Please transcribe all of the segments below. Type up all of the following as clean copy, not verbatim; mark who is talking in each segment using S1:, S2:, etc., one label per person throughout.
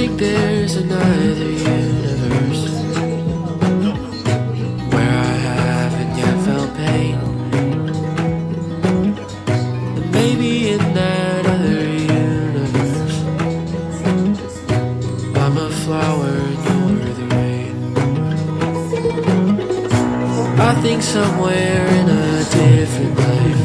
S1: think there's another universe where I haven't yet felt pain. And maybe in that other universe I'm a flower and you're the rain. I think somewhere in a different life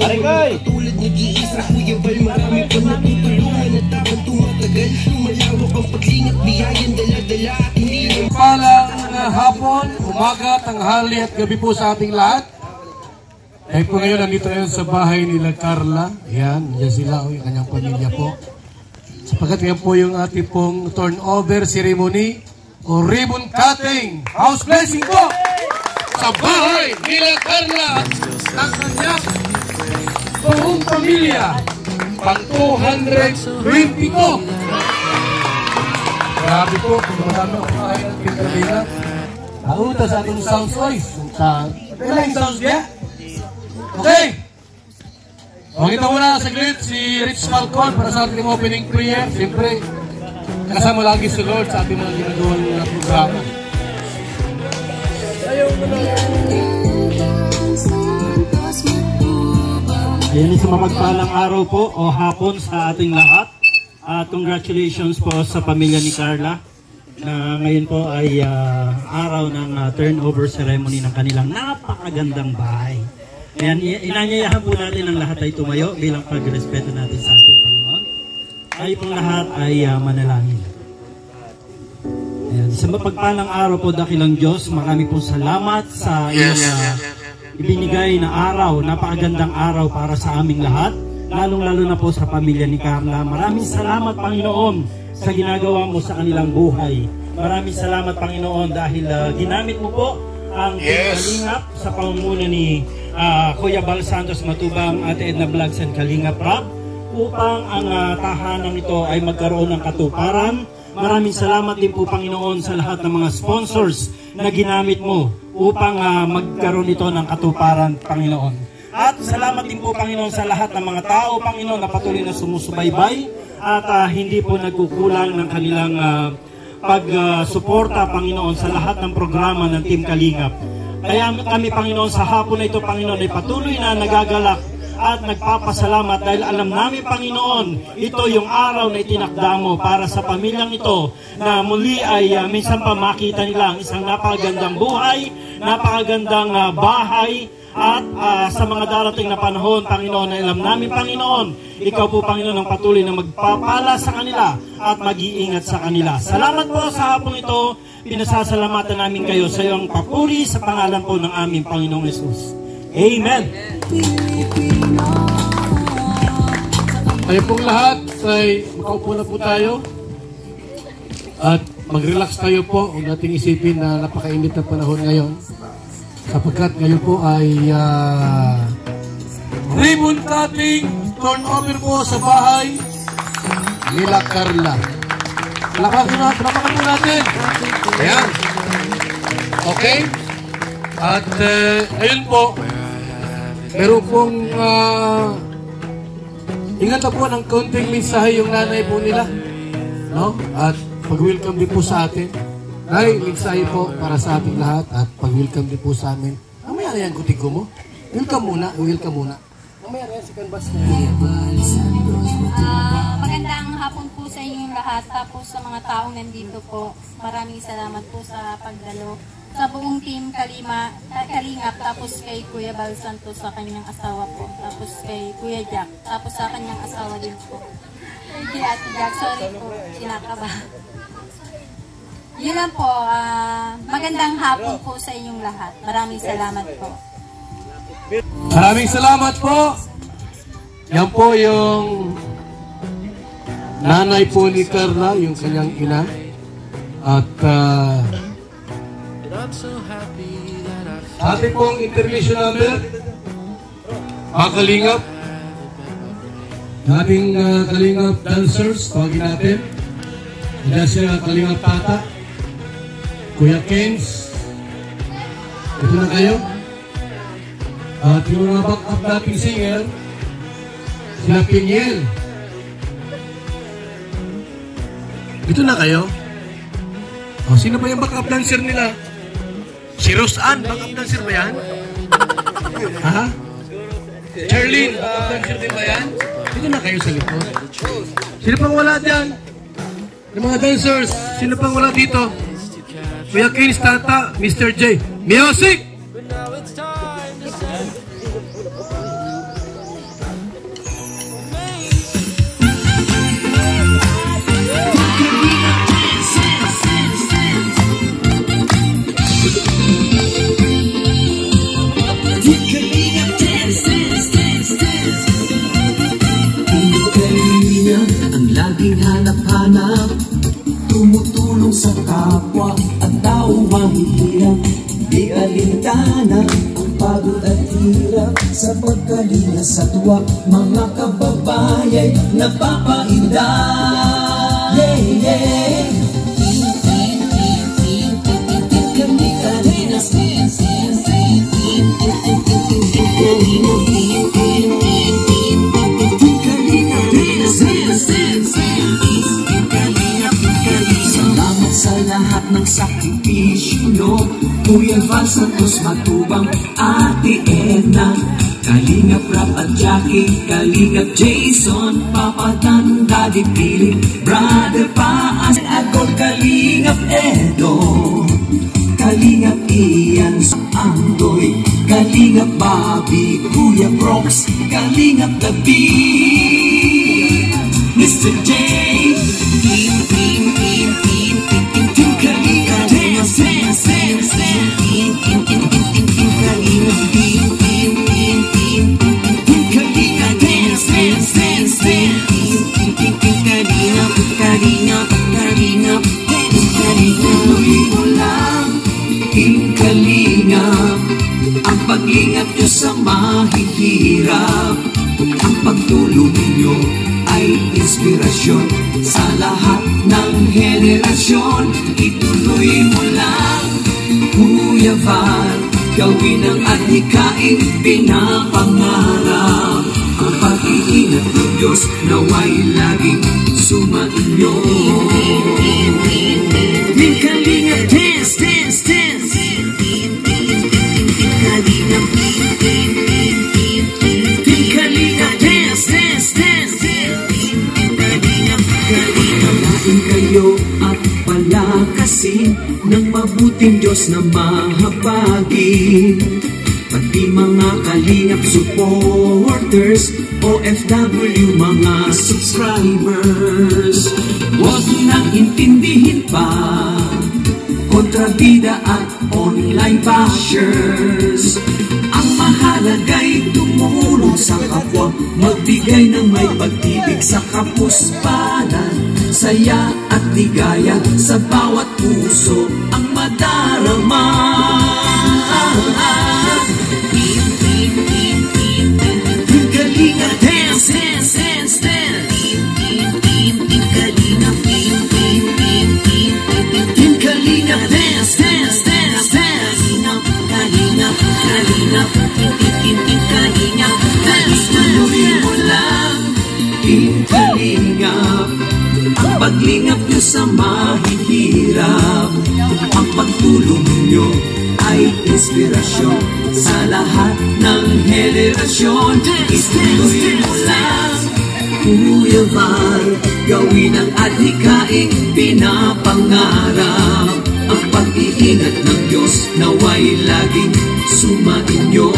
S2: Arigay!
S3: Tulad nag-iisa Kuya Bal, marami pa natutulungan at habang tumatagal lumalawak ang paglingat, biyayan dala-dala at hindi
S2: Palang hapon, umaga, tanghali at gabi po sa ating lahat. Dahil po ngayon, nandito ngayon sa bahay nila Carla. Ayan, nandiyan sila, yung kanyang pamilya po. Sapagkat yan po yung ating pong turnover ceremony o ribbon cutting. House blessing po sa bahay nila Carla at ng kanyang buong pamilya. Pang 220 po. Grabe po, kung marami ako kain ng pinagabila. Nauta sa ating sounds voice. Kailan yung sounds niya? Okay. Makita mo na saglit si Rich Falcon para sa ating opening prayer. Siyempre, kasama lagi si Lord sa ating mga ginagawang programa. Ayan, isang mapagpalang araw po o hapon sa ating lahat. Congratulations po sa pamilya ni Carla na ngayon po ay araw ng turnover ceremony ng kanilang napakagandang bahay. Ayan, inanyayahan po natin ang lahat ay tumayo bilang pagrespeto natin sa ating Panginoon. Tayo pong lahat ay manalangin. Ayan, sa mapagpalang araw po dakilang Diyos, marami pong salamat sa iyong ibinigay na araw, napakagandang araw para sa aming lahat. Lalong-lalo na po sa pamilya ni Carla. Maraming salamat, Panginoon, sa ginagawa mo sa kanilang buhay. Maraming salamat, Panginoon, dahil ginamit mo po ang Kalingap sa pamumuno ni Kuya Bal Santos Matubang, Ate Edna Vlogs and Kalingap Rab upang ang tahanan ito ay magkaroon ng katuparan. Maraming salamat din po, Panginoon, sa lahat ng mga sponsors na ginamit mo upang magkaroon ito ng katuparan, Panginoon. At salamat din po, Panginoon, sa lahat ng mga tao, Panginoon, na patuloy na sumusubaybay at hindi po nagkukulang ng kanilang pagsuporta, Panginoon, sa lahat ng programa ng Team Kalingap. Kaya kami, Panginoon, sa hapon na ito, Panginoon, ay patuloy na nagagalak at nagpapasalamat dahil alam namin, Panginoon, ito yung araw na itinakda mo para sa pamilyang ito na muli ay minsan pa makita nila ang isang napakagandang buhay, napakagandang bahay. At sa mga darating na panahon, Panginoon, na alam namin, Panginoon, ikaw po, Panginoon, ang patuloy na magpapala sa kanila at mag-iingat sa kanila. Salamat po sa hapon ito. Pinasasalamatan namin kayo sa iyong papuri sa pangalan po ng aming Panginoong Jesus. Amen. Tayo pong lahat ay makaupo na po tayo at mag-relax tayo po. Huwag nating isipin na napakainit na panahon ngayon. Sapagkat ngayon po ay ribbon cutting, turnover po sa bahay nila Carla. Palapakan po natin. Ayan. Okay. At ayun po, meron pong ingat na po ng konting mensahe yung nanay po nila. No? At pag-welcome din po sa atin. Ay, mensahe po para sa ating lahat at pag-welcome din po sa amin. Mamaya na yan, kutigo mo. Welcome muna, welcome muna. Mamaya na yan, si Canvas na yan.
S4: Magandang hapon po sa inyong lahat. Tapos sa mga taong nandito po, maraming salamat po sa pagdalo. Sa buong team Kalingap, tapos kay Kuya Bal Santos sa kanyang asawa po. Tapos kay Kuya Jack, tapos sa kanyang asawa din po. Kay Ate Jack, sorry po, kinakaba. Yun lang po, magandang hapon po sa inyong lahat. Maraming salamat po.
S2: Maraming salamat po. Yan po yung nanay po ni Carla, yung kanyang ina. At
S1: not so happy that I
S5: Ating pong intermission number, mga kalingap, ating kalingap dancers, tawagin natin. Diyan siya kalingap Tata, Kuya Kens, ito na kayo. At yung mga back-up nating singer, sila Piniel. Ito na kayo. O, sino ba yung back-up dancer nila? Si Roseanne, back-up dancer ba yan? Ha? Charlene, back-up dancer din ba yan? Ito na kayo sa likod. Sino pang wala dyan? Yung mga dancers, sino pang wala dito? Kuya Kins, Tata, Mr. J. Music!
S1: But now it's time to say
S3: ang laging hanap-hanap, tumutulong sa kapwa at tao mahihirap. Di alintana ang pagod at hirap sa pagkalinga sa tuwa, mga kababayay napapainda. Yeah, yeah. Salamat sa lahat ng sakripisyo nyo, Kuya Val Santos Matubang, Ate Edna, Kalingap Rap at Jackie, Kalingap Jason, Papa Dan, Daddy Pili, Brother Paas, ako Kalingap Edo, Kalingap Ian Andoy, Kalingap Bobby, Kuya Brox, Kalingap Gabi, Mr. J, ang paglingap nyo sa mahihirap, ang pagtulong nyo ay inspirasyon sa lahat ng henerasyon. Ituloy mo lang, Kuya Val, gawin ang adhikain pinapangarap. Ang pag-iingat ng Diyos naway laging sumainyo. Din Kalingap, dance, dance, dance. Kalingap, din Kalingap, dance, dance, dance. Kalingap, Kalingap, lain kayo at palakasin ng mabuting Diyos na mahabagin. Pati mga Kalingap supporters, OFW mga subscribers, huwag nang intindihin pa kontrabida at online bashers. Ang mahalaga'y tumulong sa kapwa, magbigay ng may pag-ibig sa kapusparan, saya at ligaya sa bawat puso ang madarama. Kalingap, dance, dance, dance, dance. Kalingap, Kalingap, dance, dance, dance, dance. Kalingap, Kalingap, Kalingap, dance. Tuloy mo lang, Kalingap, ang paglingap nyo sa mahihirap, ang pagtulong nyo ay inspirasyon sa lahat ng henerasyon. Ituloy mo lang, Kuya Val, gawin ang adhikaing pinapangarap. Ang pag-iingat ng Diyos naway laging sumainyo.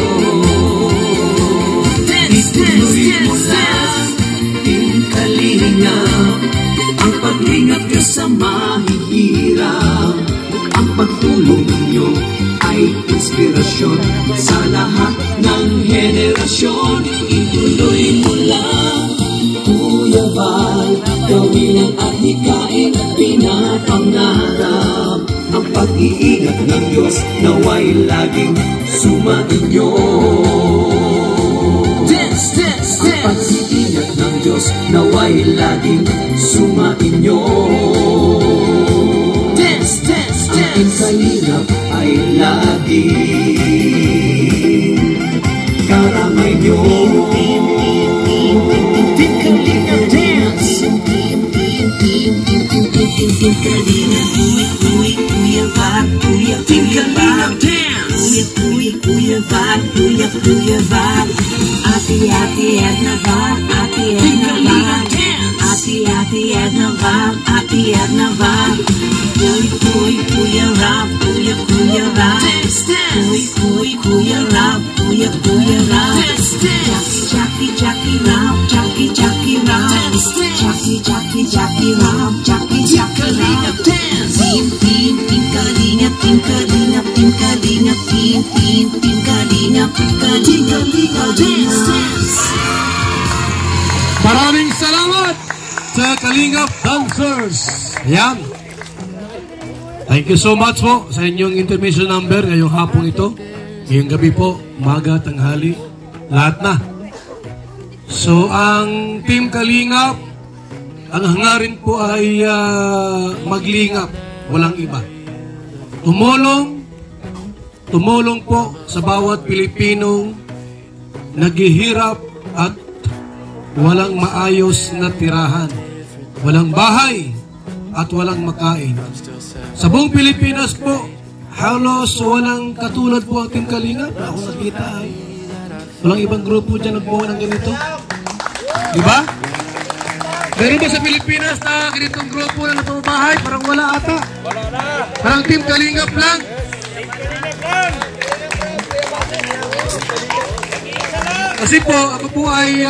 S3: Ituloy mo lang, Kalingap, ang paglingap nyo sa mahihirap, ang pagtulong nyo ay inspirasyon sa lahat ng henerasyon. Ituloy mo lang, Kuya Val, gawin ang adhikain pinapangarap.
S6: Ang pag-iingat ng Diyos naway laging sumainyo. Dance, dance, dance. Ang pag-iingat ng Diyos naway laging sumainyo. Dance, dance, dance. Ang kalingap ay laging karamay nyo. Team Kalingap Dance. Team Kalingap, Kuya Val, Team Kalingap Dance. Kuya Val, Kuya Val. Ate Edna Val, Ate Edna Val. Ate Edna Val, Ate Edna Val. Kuya Rob, Kuya Rob. Kuya Rob, Kuya Rob. Jackie Rob, Jackie Rob. Jackie Rob, Jackie Rob. Team Kalingap, Team Kalingap, Team Kalingap, Team Kalingap, Team Kalingap Dance.
S5: Maraming salamat sa Kalingap Dancers. Ayan. Thank you so much po sa inyong intermission number ngayong hapon ito. Ngayong gabi po, umaga, tanghali, lahat na. So, ang Team Kalingap, ang hangarin po ay maglingap, walang iba. Tumulong po sa bawat Pilipinong naghihirap at walang maayos na tirahan, walang bahay at walang makain. Sa buong Pilipinas po, halos walang katulad po ang Team Kalingap. Ako nakita ay walang ibang grupo dyan nagbuo ng ganito. Diba? Meron ba sa Pilipinas na ganitong grupo na natumabahay? Parang wala ata. Parang Team Kalingap lang. Kasi po, ako po ay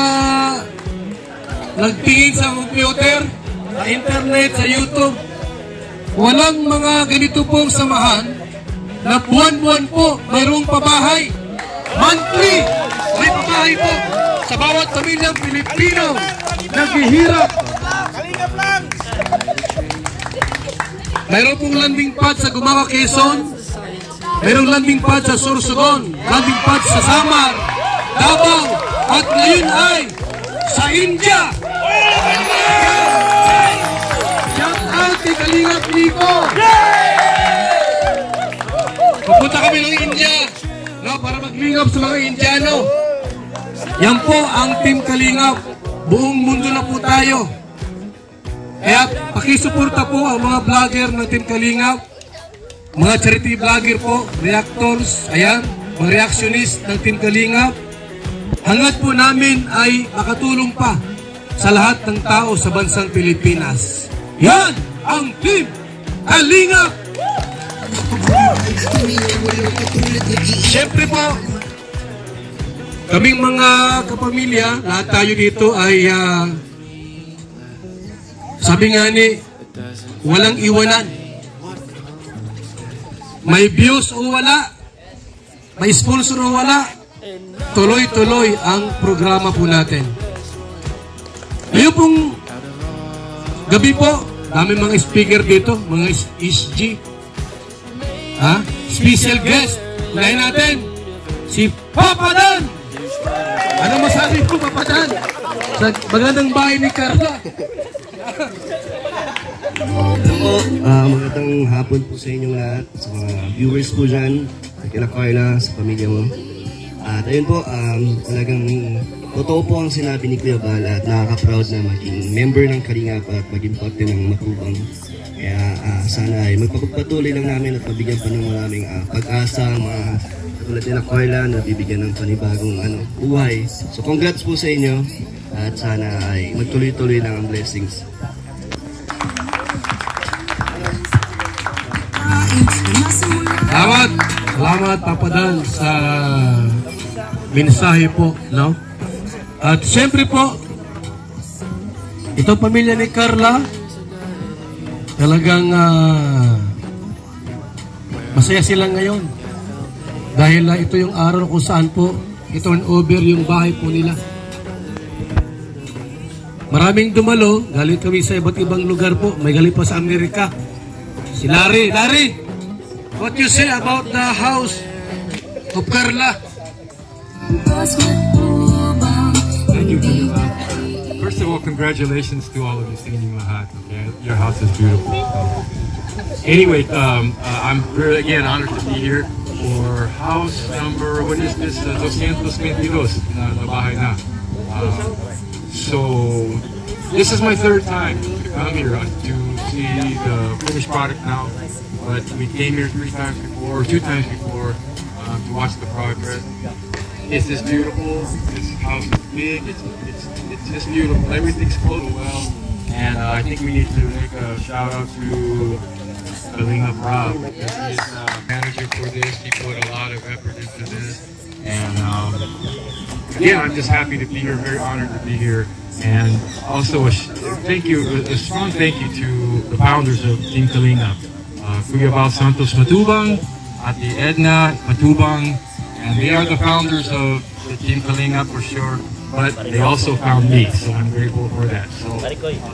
S5: nagtingin sa computer, sa internet, sa YouTube. Walang mga ganito pong samahan na buwan-buwan po mayroong pabahay. Monthly, may pabahay po sa bawat pamilyang Pilipino naghihirap. Mayroon pong landing pad sa Gumawa, Quezon. Mayroong landing pad sa Sorsogon, landing pad sa Samar, Davao, at ngayon ay sa India. Shout out kay Kalingap Nico. Pupunta kami ng India, no, para maglingap sa mga Indiano. Yan po ang Team Kalingap. Buong mundo na po tayo. Kaya pakisuporta po ang mga vlogger ng Team Kalingap, mga charity vlogger po, reactors, ayan, mga reactionist ng Team Kalingap. Hangad po namin ay makatulong pa sa lahat ng tao sa bansang Pilipinas. Yan ang Team Kalingap! Siyempre po, kaming mga kapamilya, lahat tayo dito ay sabi nga ni, walang iwanan. May views o wala, may sponsor o wala, tuloy-tuloy ang programa po natin. Ngayon pong gabi po, dami mga speaker dito, mga SG. Special guest, unahin natin, si Papa Dan! Ano masabi po, Papa Dan? Sa magandang bahay ni Carla.
S7: Magandang hapon po sa inyong lahat, sa mga viewers po dyan, kila Carla, sa pamilya mo. At ayun po, talagang totoo po ang sinabi ni Kuya Val at nakaka-proud na maging member ng Kalingap at maging parte ng Matubang. Kaya sana ay magpapatuloy lang namin at mabigyan pa ng maraming pag-asa, mga katulad nila Carla na bibigyan ng panibagong buhay. So congrats po sa inyo at sana ay magtuloy-tuloy lang ang blessings.
S5: Salamat Papa Dan sa mensahe po, no? At siyempre po, itong pamilya ni Carla, talagang masaya sila ngayon. Dahil ito yung araw kung saan po i-turn over yung bahay po nila. Maraming dumalo, galing kami sa iba't ibang lugar po. May galing pa sa Amerika. Si Larry, what you say about the house of Carla?
S8: Thank you. First of all, congratulations to all of you singing lahat. Okay, your house is beautiful. Anyway, I'm very, again, honored to be here for house number, what is this, 222 na bahay na. So, this is my third time to come here to see the finished product now. But we came here 2 times before to watch the progress. It's just beautiful. This house is big. It's just beautiful. Everything's flowing well. And I think we need to make a shout out to Kalinga Rob, because he is manager for this. He put a lot of effort into this. And again, I'm just happy to be here, very honored to be here. And also a strong thank you to the founders of Team Kalinga, Kuya Val Santos Matubang, Ate Edna Matubang, and they are the founders of the Team Kalinga for sure. But they also found me, so I'm grateful for that. So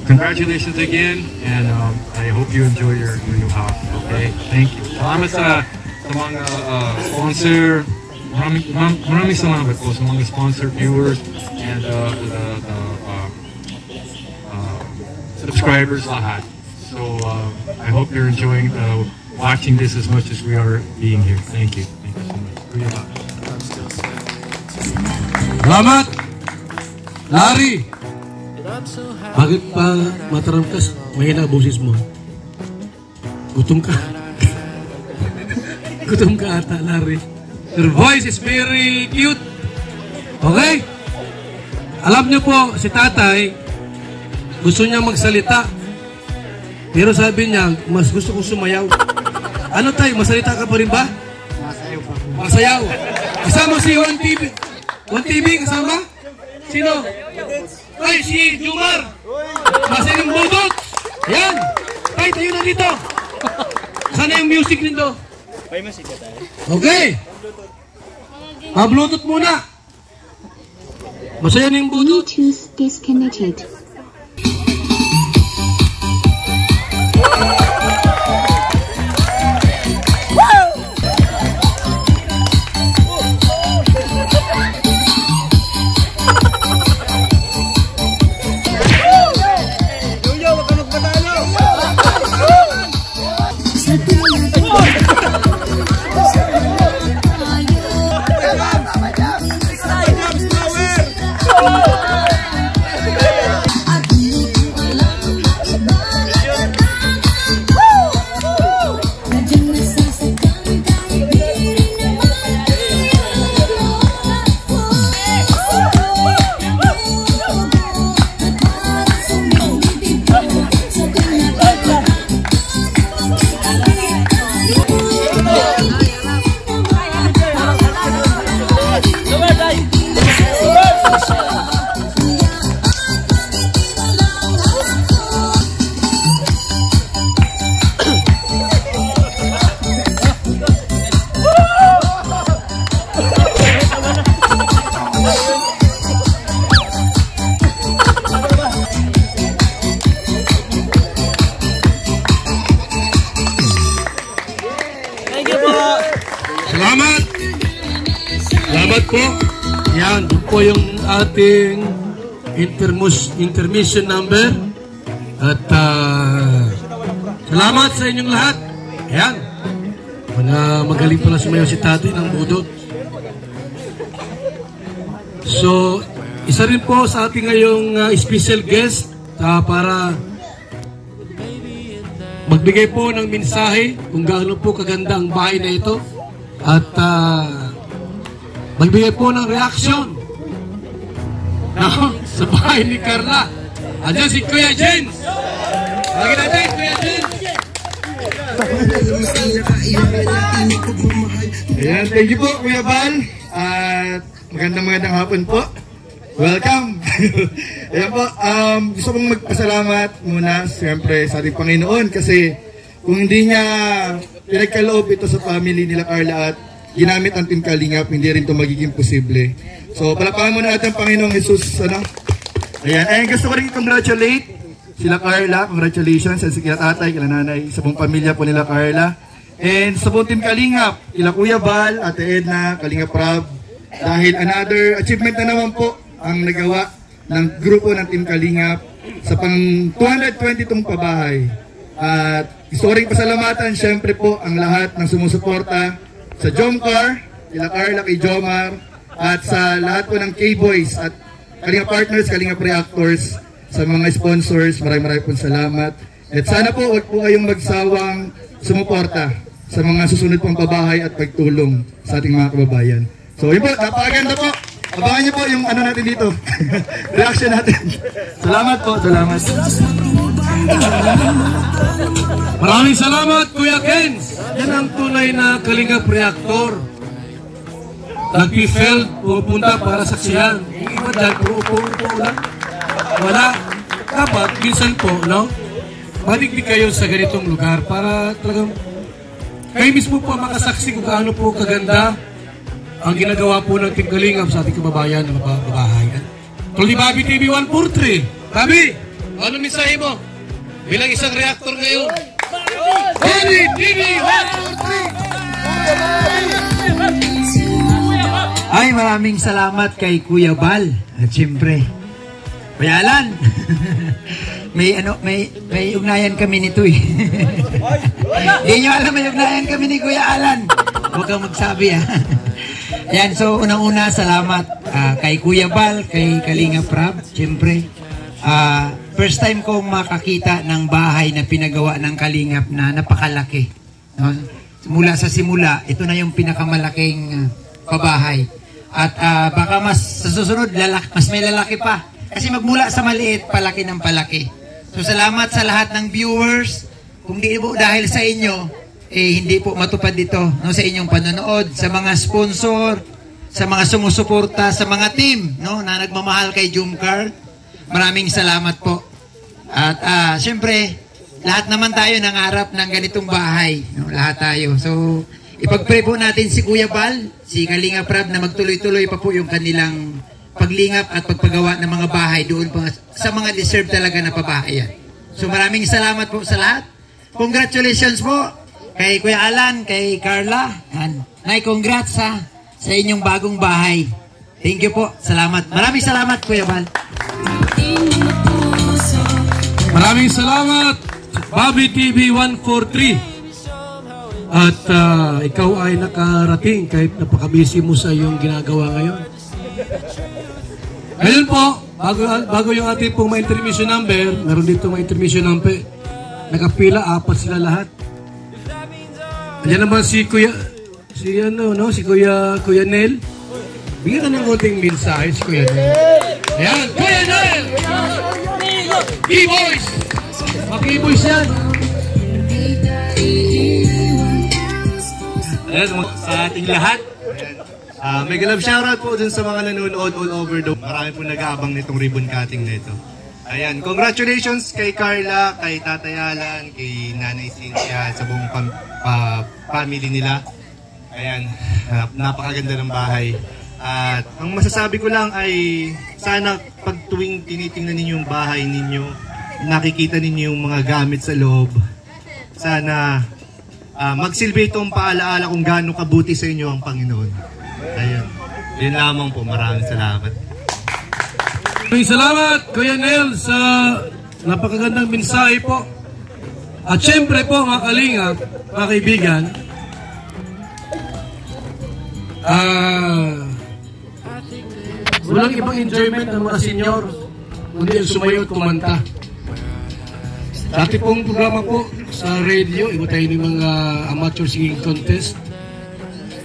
S8: congratulations again, and I hope you enjoy your new house. Okay, thank you. Salamat sa mga sponsor. Maraming salamat po sa mga sponsor, viewers, and subscribers lahat. So I hope you're enjoying watching this as much as we are being here. Thank you. Thank you so much. Kuya Val.
S5: Salamat! Larry! Bakit pa mataramkas? Mahina boses mo. Gutom ka. Gutom ka ata, Larry. Your voice is very cute. Okay? Alam niyo po, si tatay, gusto niya magsalita. Pero sabi niya, mas gusto kong sumayaw. Ano tayo, masalita ka pa rin ba? Masayaw pa. Masayaw. Kasama si Juan TV. Juan TV, kasama? Sino? Ay, si Jumar! Masa yung budot! Yan! Tay, tayo na dito! Sana yung music nito? May music ka tayo? Okay! Bluetooth muna! Masaya na yung budot!
S9: Bluetooth disconnected.
S5: Salamat! Salamat po. Yan, yun po yung ating intermission number. At salamat sa inyong lahat. Yan. Magaling pala sumayaw si tatay ng budot. So, isa rin po sa ating ngayong special guest para magbigay po ng mensahe kung gaano po kaganda ang bahay na ito. At magbigay po ng reaction sa bahay ni Carla. Andiyan si Kuya Jens. Lagi natin, Kuya Jens.
S10: Ayan, thank you po, Kuya Val. At magandang hapon po. Welcome. Ayan po, gusto kong magpasalamat muna siyempre sa ating Panginoon kasi kung hindi niya pinagkaloob ito sa family nila Carla at ginamit ang Team Kalingap, hindi rin ito magiging posible. So, palakpakan muna natin ang Panginoong Jesus. Ayan, gusto ko rin i-congratulate sila Carla. Congratulations sa kila tatay, kila nanay, sa buong pamilya po nila Carla. And sa buong Team Kalingap, kila Kuya Bal, Ate Edna, Kalingap Rab, dahil another achievement na naman po ang nagawa ng grupo ng Team Kalingap sa pang 220 pabahay. At gusto ko rin pasalamatan syempre po ang lahat ng sumusuporta sa Jomcar, kila Carla, kay Jomar, at sa lahat po ng K-Boys at Kalingap Partners, Kalingap Reactors, sa mga sponsors, maraming pong salamat. At sana po huwag po kayong magsawang sumuporta sa mga susunod pong pabahay at pagtulong sa ating mga kababayan. So yun po, napakaganda po. Abangan niyo po yung ano natin dito. Reaction natin. Salamat po, salamat.
S5: Maraming salamat, Kuya Kens. Yan ang tunay na Kalingap Reactor. Nag-felt, pupunta para saksiyan. Yung iba dyan, upo lang. Wala. Dapat, minsan po, no? Madigdig kayo sa ganitong lugar para talagang kayo mismo po makasaksi kung gaano po kaganda ang ginagawa po ng Team Kalingap sa ating kababayan ng babahay. Tuloy Bobby TV 143. Bobby, ano mensahe mo? Bilang isang reactor ngayon. Bobby TV 143!
S9: Ay, maraming salamat kay Kuya Bal. At siyempre, Kuya Alan. may ugnayan kami nito eh. Hindi nyo alam, may ugnayan kami ni Kuya Alan. Huwag kang magsabi ah. Yan, so unang-una salamat kay Kuya Bal, kay Kalingap Rab, siyempre. First time kong makakita ng bahay na pinagawa ng Kalingap na napakalaki. No? Mula sa simula, ito na yung pinakamalaking pabahay. At baka mas sa susunod, mas may lalaki pa. Kasi magmula sa maliit, palaki ng palaki. So salamat sa lahat ng viewers. Kung di po dahil sa inyo, hindi po matupad dito, no, sa inyong panonood, sa mga sponsor, sa mga sumusuporta, sa mga team, no, na nagmamahal kay Jomcar. Maraming salamat po. At siyempre, lahat naman tayo nangarap ng ganitong bahay, no, lahat tayo. So ipag-pray po natin si Kuya Bal, si Kalingap Rab na magtuloy-tuloy pa po yung kanilang paglingap at pagpagawa ng mga bahay doon pa sa mga deserve talaga na pabahayan. So maraming salamat po sa lahat. Congratulations po kay Kuya Alan, kay Carla. Nay, congrats sa inyong bagong bahay. Thank you po. Salamat. Maraming salamat, Kuya Bal.
S5: Maraming salamat, Bobby TV 143. At ikaw ay nakarating kahit napakabisi mo sa iyong ginagawa ngayon. Ngayon po, bago yung ating pong mga intermission number, meron dito mga intermission number. Nakapila, 4 sila lahat. Ayan naman si Kuya Nel. Bigyan ka ng konting mensahe si Kuya Nel. Ayan, Kuya Nel! K-Boys! Mga K-Boys yan!
S7: Ayan, sa ating lahat. Mega love shoutout po dun sa mga nanonood all over the world. Marami po nag-aabang nitong ribbon cutting na ito. Ayan, congratulations kay Carla, kay Tatay Alan, kay Nanay Cynthia, sa buong family nila. Ayan, napakaganda ng bahay. At ang masasabi ko lang ay sana pag tuwing tinitingnan ninyo yung bahay ninyo, nakikita ninyo yung mga gamit sa loob. Sana magsilbi itong paalaala kung gaano kabuti sa inyo ang Panginoon. Ayun. Yun lamang po. Maraming salamat.
S5: Maraming salamat, Kuya Nel, sa napakagandang mensahe po. At syempre po, mga Kalingap, mga kaibigan, walang ibang enjoyment ng mga senior kundi ang sumayo at kumanta. Sa ating pong programa po sa radio, iba tayo ng mga amateur singing contest.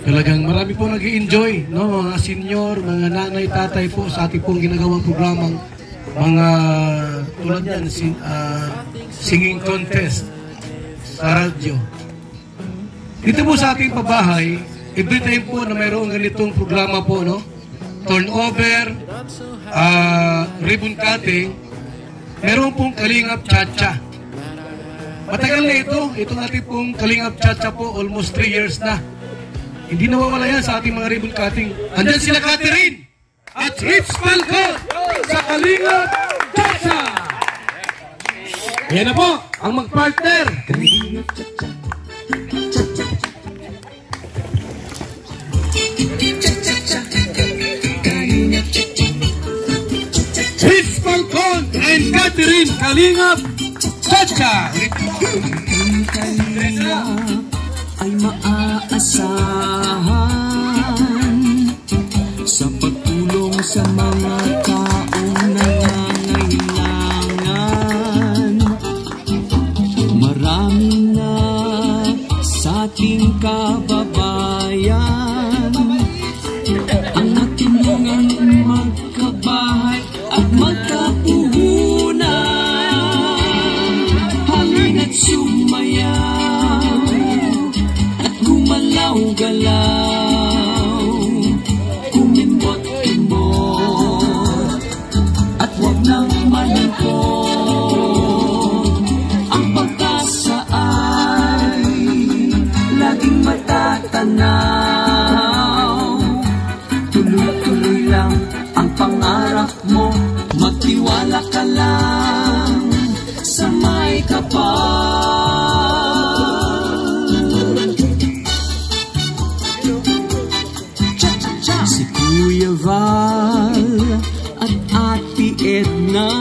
S5: Talagang marami po nag-i-enjoy, no? Mga senior, mga nanay, tatay po sa ating pong ginagawang programang mga tulad yan, singing contest sa radyo. Dito po sa ating pabahay, every time po na mayroong ganitong programa po, no? Turnover, ribbon cutting, meron pong Kalingap Chacha. Matagal na itong ating pong Kalingap Chacha po, almost 3 years na. Hindi nawawala yan sa ating mga ribbon cutting. Andyan sila Catherine at Rich Falcon sa Kalingap Chacha. Yan na po, ang mag-partner. Catherine Kalingap Chacha.
S6: Ay maaasahan sa pagtulong sa mga taong nangangailangan. Marami na sa ating kababayan ang natulungan magkabahay at magkapuhunan. Halina't sumayaw at gumalaw-galaw, kumimbot-imbot at huwag nang malungkot. Ang pag-asa ay laging matatanaw. Tuloy-tuloy lang ang pangarap mo, magtiwala ka lang sa may kapal. Si Kuya Val at Ate Edna,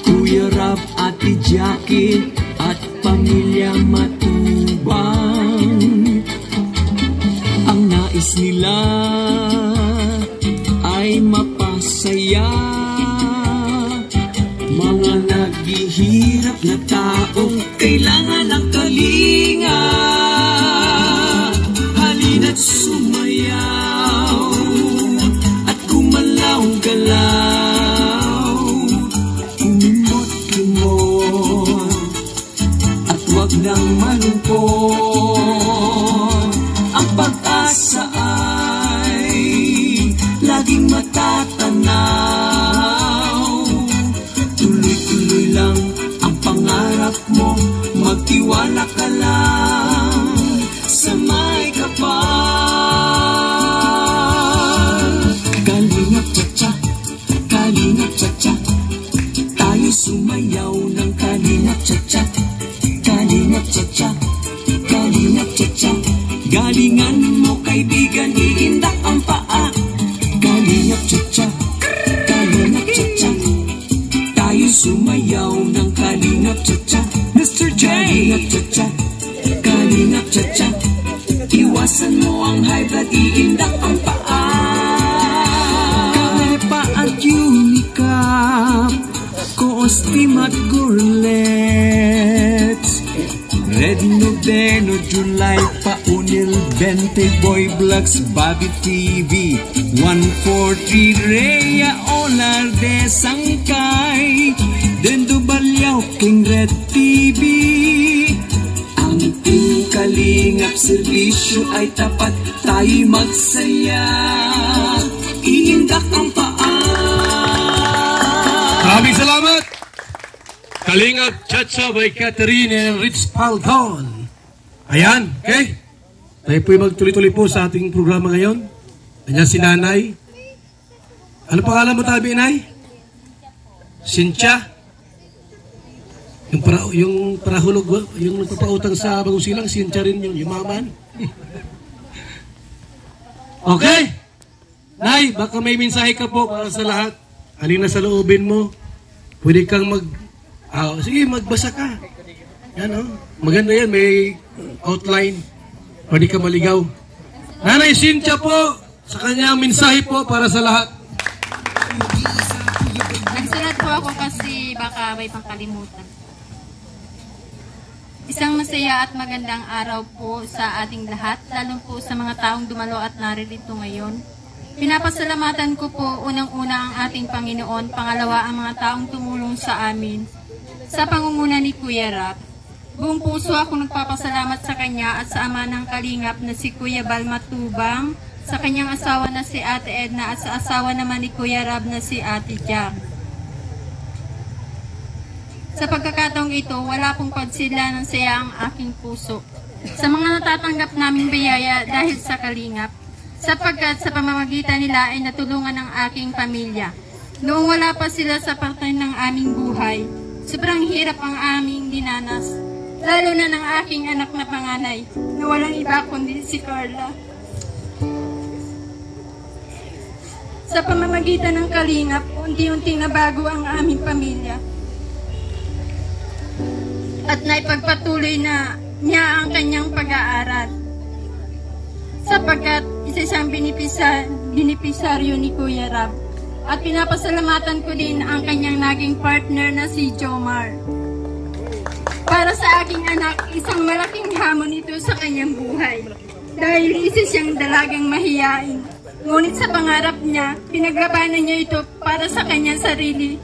S6: Kuya Rab, Ate Jackie at Pamilya Matubang. Ang nais nila ay mapasaya mga naghihirap na taong kailangan ng kalinga. Halina't sumayaw at gumalaw-galaw, kumimbot-kimbot at huwag nang malungkot. Ang pag-asa ay laging matatanaw. Tuloy-tuloy lang ang pangarap mo, magtiwala ka lang sa may kapal. Kalingap Chacha, Kalingap Chacha, tayo sumayaw ng Kalingap Chacha. Kalingap Chacha, Kalingap Chacha, galingan mo kaibigan, iindak ang paa. Kalingap Chacha, Kalingap Chacha, tayo sumayaw ng Kalingap Chacha. Mr. J, Kalingap Chacha, Kalingap Chacha, iwasan mo ang high blood, iindak ang paa. Kanepa at Unicap, Coostim at Gurlets, Red Noveno, July, Paunil, 20 Boy Vlogs, Bobby TV, 143 Rhea, Olarde, Sangkay, Dendo Balyaw, King Red TV. Ang Team Kalingap serbisyo ay tapat, tayo magsaya, iindak ang paa.
S5: Maraming salamat. Kalingap Chacha by Catherine and Rich Falcon. Ayan, okay? Tayo po'y magtuloy-tuloy po sa ating programa ngayon. Ayan si Nanay. Ano pangalan mo tabi, Nay? Cynthia? Yung parahulog, yung nagpapautang sa Bagong Silang, Cynthia rin yun, yumaman. Okay? Nay, baka may mensahe ka po para sa lahat. Alin na sa loobin mo? Pwede kang sige, magbasa ka. Yan, oh. Maganda yan, may outline. Pwede ka maligaw. Nanay Cynthia po, sa kanyang mensahe po para sa lahat.
S4: Nagsulat po ako kasi baka may pangkalimutan. Isang masaya at magandang araw po sa ating lahat, lalo po sa mga taong dumalo at naririto ngayon. Pinapasalamatan ko po unang-una ang ating Panginoon, pangalawa ang mga taong tumulong sa amin. Sa pangunguna ni Kuya Rap, buong puso ako nagpapasalamat sa kanya at sa ama ng Kalingap na si Kuya Bal Matubang, sa kanyang asawa na si Ate Edna at sa asawa naman ni Kuya Rab na si Ate Jack. Sa pagkakataong ito, wala pong pagsila ng saya ang aking puso sa mga natatanggap naming biyaya dahil sa Kalingap, sapagkat sa pamamagitan nila ay natulungan ng aking pamilya. Noong wala pa sila sa parte ng aming buhay, sobrang hirap ang aming dinanas, lalo na ng aking anak na panganay na walang iba kundi si Carla.
S11: Sa pamamagitan ng kalingap, unti-unti nabago ang aming pamilya. At naipagpatuloy na niya ang kanyang pag-aaral. Sapagkat isa siyang binipisaryo ni Kuya Rab. At pinapasalamatan ko din ang kanyang naging partner na si Jomar. Para sa aking anak, isang malaking hamon ito sa kanyang buhay. Dahil isa siyang dalagang mahiyain. Ngunit sa pangarap niya, pinaglabanan niya ito para sa kanyang sarili.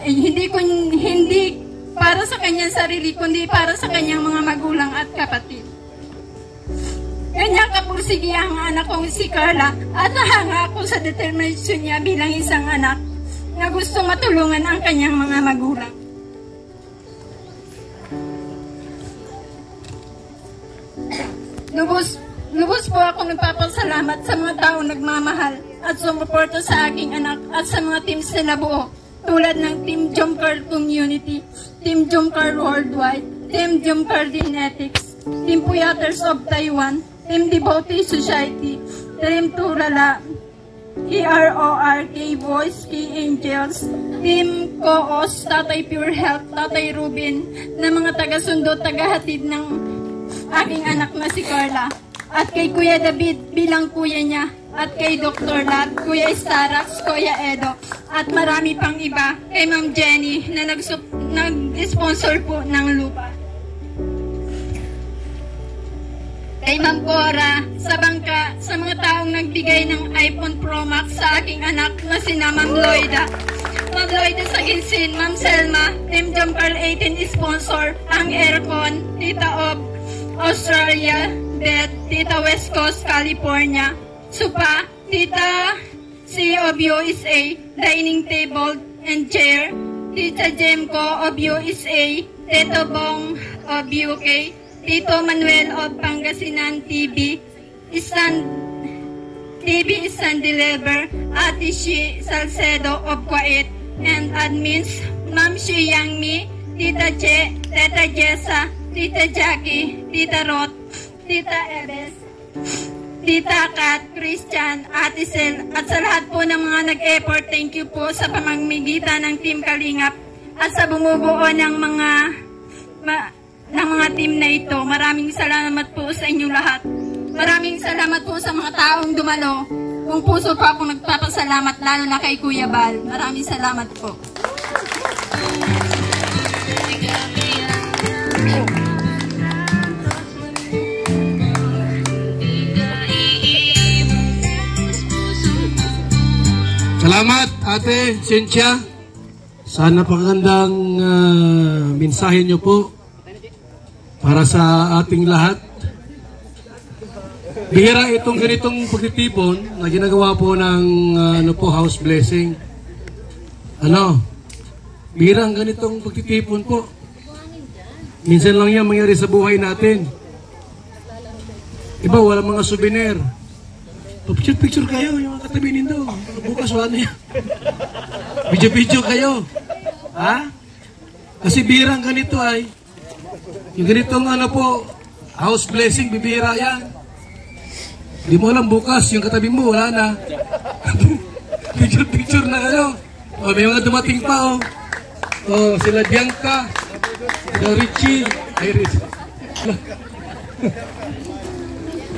S11: Hindi para sa kanyang sarili, kundi para sa kanyang mga magulang at kapatid. Kanyang kapursigi ang anak kong si Carla at nahanga ako sa determinasyon niya bilang isang anak na gusto matulungan ang kanyang mga magulang. Lubos po ako nagpapasalamat sa mga taong nagmamahal at sumuporta sa aking anak at sa mga teams na nabuo tulad ng Team Jomcar Community, Team Jomcar Worldwide, Team Jomcar Genetics, Team Puyaters of Taiwan, Team Devotee Society, Team Turala, KROR, K-Boys, K-Angels, Team Koos, Tatay Pure Health, Tatay Ruben, na mga taga-sundo, taga-hatid ng aking anak na si Carla. At kay Kuya David bilang kuya niya, at kay Dr. Lab, Kuya Starax, Kuya Edo, at marami pang iba, kay Ma'am Jenny na nag-sponsor po ng lupa. Kay Ma'am Cora, sa bangka, sa mga taong nagbigay ng iPhone Pro Max sa aking anak na sina Ma'am Lloyda. Ma'am Lloyda sa Ginsin, Ma'am Selma, Team Jomcar 18 sponsor, ang aircon, Tita Ob, Australia, Beth, Tita West Coast, California, Supa, Tita C of USA, Dining Table and Chair, Tita Jemco of USA, Tito Bong of UK, Tito Manuel of Pangasinan TV, TV Stand Deliver, Ate Shi Salcedo of Kuwait, and admins, Ma'am Shi Yangmi, Tita Che, Tita Jessa, Tita Jackie, Tita Rot, Tita Ebes, Tita Kat, Christian, Ate Sel, at sa lahat po ng mga nag-effort, thank you po sa pamamagitan ng Team Kalingap at sa bumubuo ng mga team na ito. Maraming salamat po sa inyong lahat. Maraming salamat po sa mga taong dumalo. Kung puso po akong nagpapasalamat, lalo na kay Kuya Bal. Maraming salamat po.
S5: Salamat, Ate Cynthia. Sana napakagandang mensahe niyo po para sa ating lahat. Bihira itong ganitong pagtitipon na ginagawa po ng house blessing. Bihira ang ganitong pagtitipon po. Minsan lang yan mangyari sa buhay natin. Iba, wala mga souvenir. Picture kayo, yung mga katabi nindo. Bukas wala yan. Video kayo. Ha? Kasi bihira ang ganito ay, yung ganitong house blessing, bibihira yan. Di mo alam bukas, yung katabi mo, wala na. Picture na kayo. May mga dumating pa, sila Bianca, sila Richie, Iris.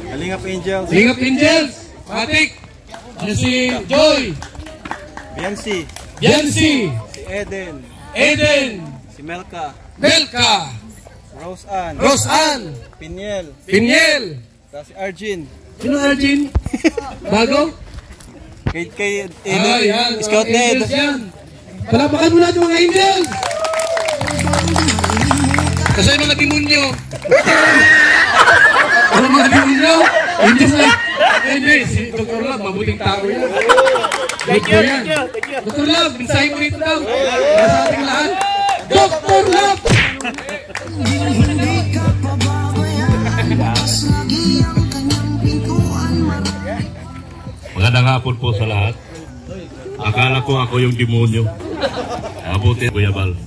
S12: Kalingap Angels.
S5: Kalingap Angels. Matik. Si Joy.
S12: Biancy.
S5: Si
S12: Eden. Si Melka. Rose Ann. Piniel. Si Arjin.
S5: Sino Arjin? Bago?
S12: Kay Eden. Scout Ned.
S5: Palapakan mo natin mga Angels. Kasi yung mga demonyo. Ano mga demonyo? Angels na. Hindi, si Dr. Love, mabuting tao yan. Thank you. Dr. Love, mensahe mo rito daw. Para sa ating lahat. Dr. Love!
S13: Magandang hapon po sa lahat. Akala ko ako yung demonyo. Mabuti, Kuya Bal.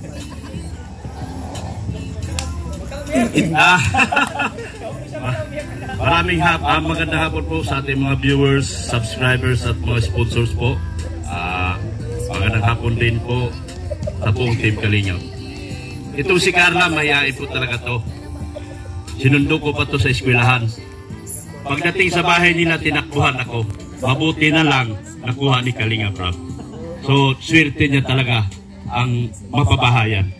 S13: Maraming magandang hapon po sa ating mga viewers, subscribers at mga sponsors po. magandang hapon din po sa buong Team Kalingap. Itong si Carla, mahihain po talaga to. Sinundo ko pa to sa eskwelahan. Pagdating sa bahay nila, tinakbuhan ako. Mabuti na lang, nakuha ni Kalingap Rap. So, swerte niya talaga ang mapabahayan.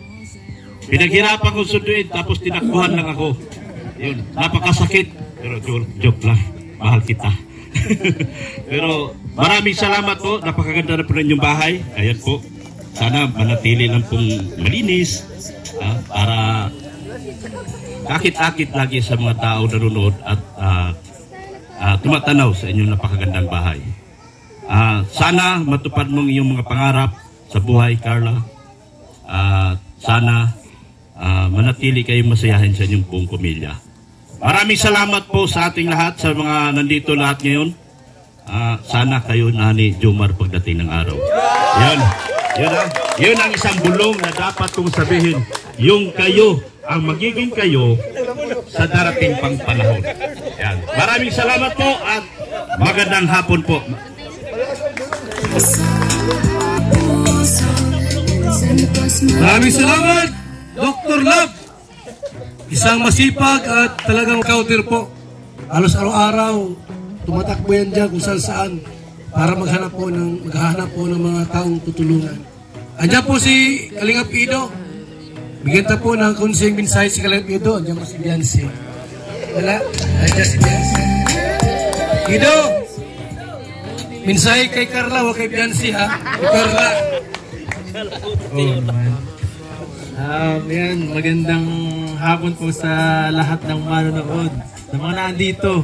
S13: Pinaghirapan ko sunduin, tapos tinakbuhan lang ako. Yun, napakasakit. Pero joke lang, mahal kita. Pero maraming salamat po, napakaganda na po rin yung bahay. Ayan po, sana manatili lang pong malinis para kakit-akit lagi sa mga tao na nanonood at tumatanaw sa inyong napakagandang bahay. Sana matupad mong iyong mga pangarap sa buhay, Carla. Sana manatili kayong masayahin sa inyong buong pamilya. Maraming salamat po sa ating lahat, sa mga nandito lahat ngayon. Sana kayo na ni Jomar pagdating ng araw. Yun ang isang bulong na dapat kong sabihin. Yung kayo, ang magiging kayo sa darating pang panahon. Yan. Maraming salamat po at magandang hapon po.
S5: Maraming salamat, Dr. Love. Isang masipag at talagang counter po. Halos araw-araw, tumatakbo yan dyan kung saan para maghanap po ng mga taong tutulungan. Andiyan po si Kalingap Ido. Bigyan ta po ng konseng mensahe si Kalingap Ido. Andiyan po si Biancy. Wala? Andiyan si Biancy. Ido! Mensahe kay Carla o kay Biancy, ha? Kay Carla.
S14: Yan, magandang hapon po sa lahat ng manonood, sa mga nandito,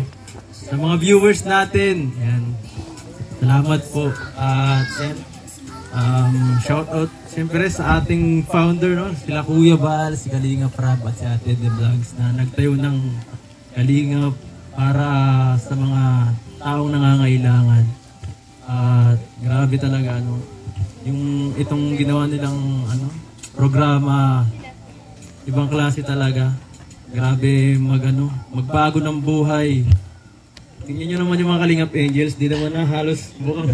S14: sa mga viewers natin. Yan. Salamat po. At shout out siyempre sa ating founder, no? Sila Kuya Bal, si Kalingap Rap at si Ate The Vlogs na nagtayo ng Kalingap para sa mga taong nangangailangan. At grabe talaga, ano, yung itong ginawa nilang programa, ibang klase talaga. Grabe magbago ng buhay. Tingnan nyo naman yung mga Kalingap Angels, di naman na halos mukhang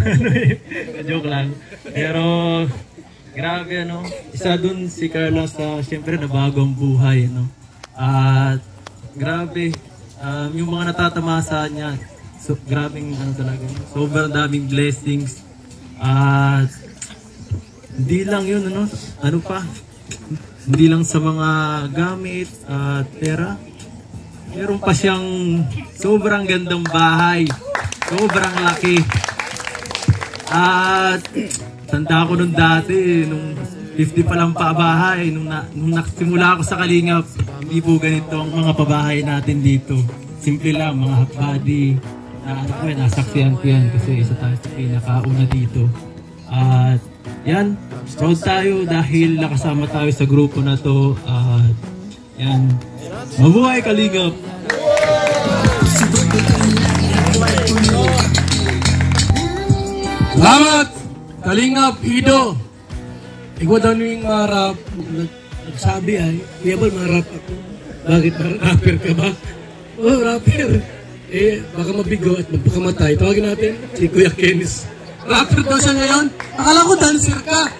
S14: joke lang. Pero grabe, isa dun si Carla sa siyempre nabago ang buhay, At grabe, yung mga natatamasa niya, so grabing talaga, sobrang daming blessings. At hindi lang yun, hindi lang sa mga gamit at pera. Meron pa siyang sobrang gandang bahay. Sobrang laki. At tanda ko nung dati, nung 50 pa lang pabahay, nung nagsimula ako sa Kalingap, hindi po ganito ang mga pabahay natin dito. Simple lang, mga half body. Nasaksihan ko yan kasi isa tayo sa pinakauna dito. At yan, proud tayo dahil nakasama tayo sa grupo na to. At yan, mabuhay Kalingap!
S5: Salamat, Kalingap Ido. Ikaw daw yung marap. Nagsabi ay, Kuya Bal, marap ako. Bakit rapper ka ba? Oh, rapper. Baka mabigo at magpakamatay. Tawagin natin si Kuya Kenis. Rapper daw siya ngayon. Akala ko dancer ka.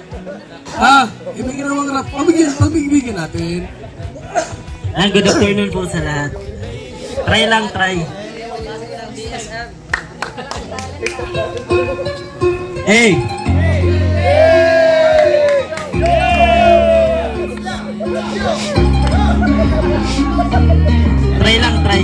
S5: May ginawang rap. Pagbigyan natin.
S15: Good afternoon po sa lahat. Try lang, try. Hey! Try lang, try.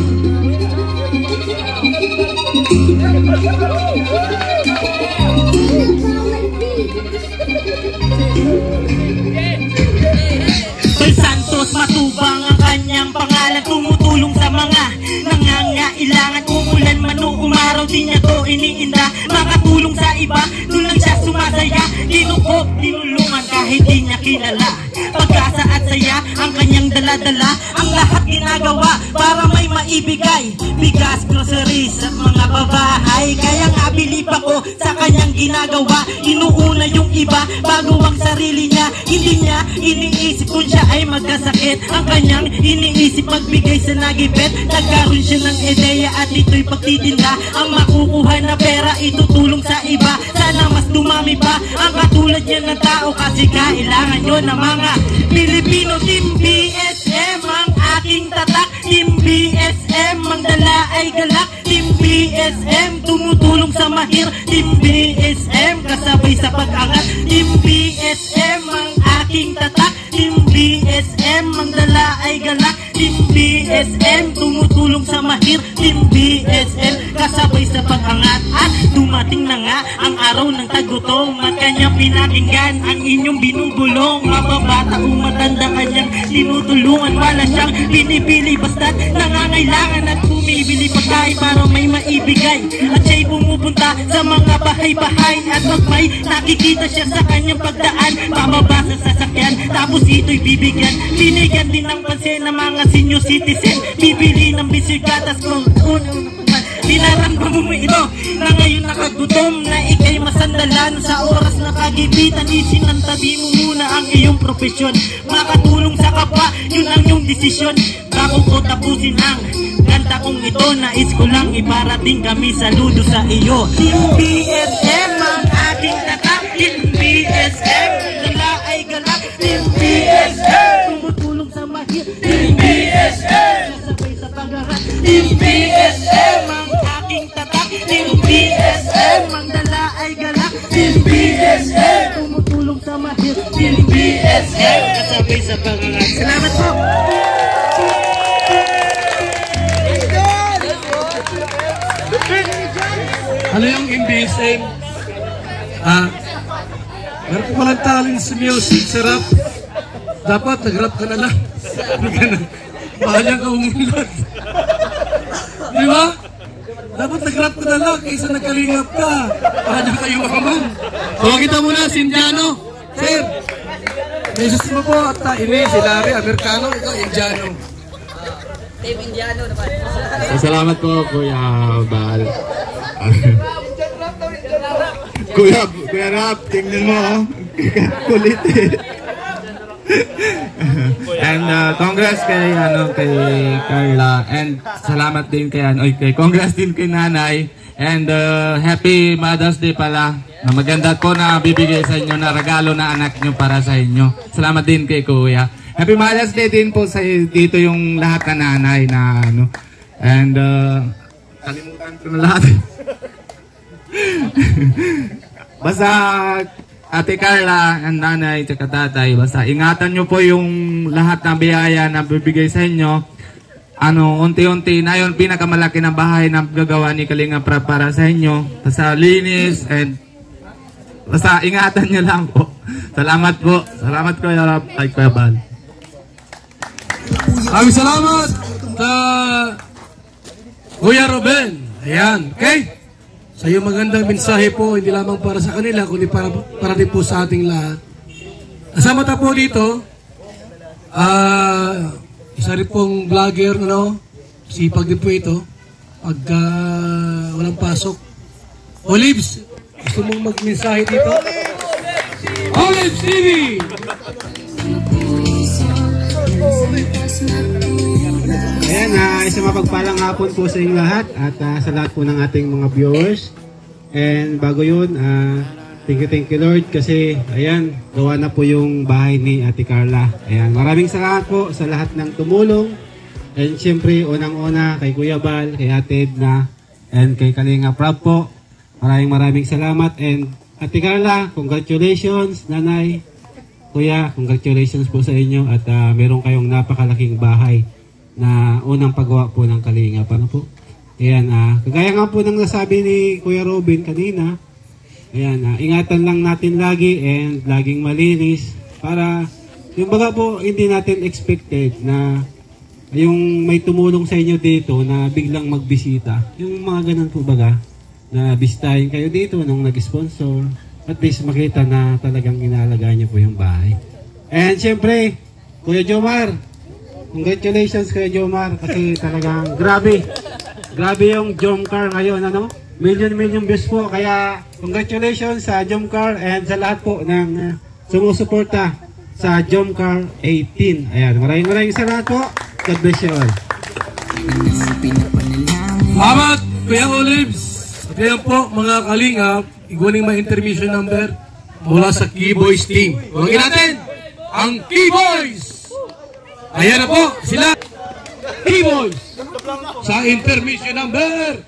S15: Kay Santos matubang ang kanyang pangalan, tumutulong sa mga nangangailangan. Umulan man o umaraw, di niya to iniinda. Makatulong sa iba, doon lang siya sumasaya. Tinukop, tinulungan kahit di niya kilala. Pagkasa at saya, ang kanyang dala-dala. Ang lahat ginagawa para may maibigay. Bigas, groceries at mga mapabahay. Kaya nga bilib ako sa kanyang ginagawa. Inuuna yung iba bago ang sarili niya. Hindi niya iniisip kung siya ay magkasakit. Ang kanyang iniisip magbigay sa nagipit. Nagkaroon siya ng ideya at ito'y pagtitinda. Ang makukuha na pera itutulong sa iba. Sana mas dumami pa ang katulad niya ng tao, kasi kailangan yun ng mga Pilipino. Team BSM ang aking tatak. Team BSM ang dala ay galak. Team BSM tumutulong sa mahir. Team BSM kasabay sa pag-angat. Team BSM ang aking tatak. Team BSM ang dala ay galak. Team BSM tumutulong sa mahir. Team BSM kasabay sa pag-angat. At dumating na nga ang araw ng tagutom at kanyang pinakinggan ang inyong binubulong. Mababata o matanda kanyang tinutulungan. Wala siyang pinipili basta't nangangailangan at bumibili pagkain para may maibigay. At siya'y pumupunta sa mga bahay-bahay. At pag may nakikita siya sa kanyang pagdaan, bababa sa sasakyan tapos ito'y bibigyan. Binigyan din ng pansin ng mga senior citizen. Bibili ng bisiklatas kung dinaramdam mo ito na ngayon nakagutom, na ikay masandalan sa oras na kagipitan. Isinantabi mo muna ang iyong profesyon, makatulong sa kapwa, yun ang iyong desisyon. Bago ko tapusin ang kanta kong ito, nais ko lang iparating kami saludo sa iyo. Team BSM ang aking tatak. Team BSM dala ay galak. Team BSM tumutulong sa mahir. Team BSM kasabay sa pag-arat. Team BSM ang aking tatak. Team BSM ang dala ay galak. Team BSM tumutulong sa mahir. Team BSM kasabay sa pag-arat. Salamat po.
S5: Ano yung MBSM? Meron ko palang talent sa music, sa rap. Dapat nag-rap ka na lang. Bahala ka umulad. Di ba? Dapat nag-rap ka na lang kaysa nagkalingap ka. Bahala kayo makaman. So, kita muna, Sindiano. Sir, Jesus mo po at ini, si Larry, Amerikano, ikaw, Indiano.
S16: Team Indiano naman.
S8: Salamat po, Kuya Bal. Kuya Rap, tingnan mo, kulit eh. And congrats kay Carla, and salamat din kay congrats din kay Nanay, and happy Mother's Day pala. Maganda po na bibigay sa inyo na regalo na anak nyo para sa inyo. Salamat din kay Kuya. Happy Mother's Day din po sa dito yung lahat na nanay na and kalimutan ko na lahat. Basta Ate Carla and Nanay at Tatay, basta ingatan nyo po yung lahat ng biyaya na bibigay sa inyo. Unti-unti na yun, pinakamalaki ng bahay na gagawa ni Kalinga Prab para sa inyo. Basta linis and basta ingatan nyo lang po. Salamat po. Salamat Kuya Bal.
S5: Maraming salamat sa Kuya Ruben. Ayan, okay? Sa iyo magandang mensahe po, hindi lamang para sa kanila, kundi para din po sa ating lahat. Kasama ta po dito, isa rin pong vlogger, sipag din po ito, pagka walang pasok. Olives, gusto mong magmensahe dito? Olives TV!
S17: Ayan, isang mapagpalang hapon po sa inyong lahat at sa lahat po ng ating mga viewers. And bago yun, thank you Lord kasi ayan, gawa na po yung bahay ni Ate Carla. Ayan, maraming salamat po sa lahat ng tumulong. And syempre, unang-una kay Kuya Bal, kay Ate Edna, and kay Kalinga Prab po. Maraming salamat. And Ate Carla, congratulations. Nanay, Kuya, congratulations po sa inyo at meron kayong napakalaking bahay na unang paggawa po ng Kalinga. Paano po? Ayan, kagaya nga po ng nasabi ni Kuya Robin kanina, ayan, ingatan lang natin lagi and laging malinis para yung baga po hindi natin expected na yung may tumulong sa inyo dito na biglang magbisita. Yung mga ganun po baga na bisitahin kayo dito nung nag-sponsor, at least makita na talagang inalagaan niyo po yung bahay. And syempre, Kuya Jomar, congratulations Kuya Jomar kasi talagang grabe Grabe yung Jomcar ngayon, ano? Million views po. Kaya congratulations sa Jomcar and sa lahat po ng sumusuporta sa Jomcar 18. Ayan, maraming salamat po. God bless you all.
S5: Salamat, Kuya Olives. At yan po, mga kalingap, iguaning may intermission number mula sa Keyboys team. Huwagin natin ang Keyboys! Ayan na po, sila Keyboys sa intermission number.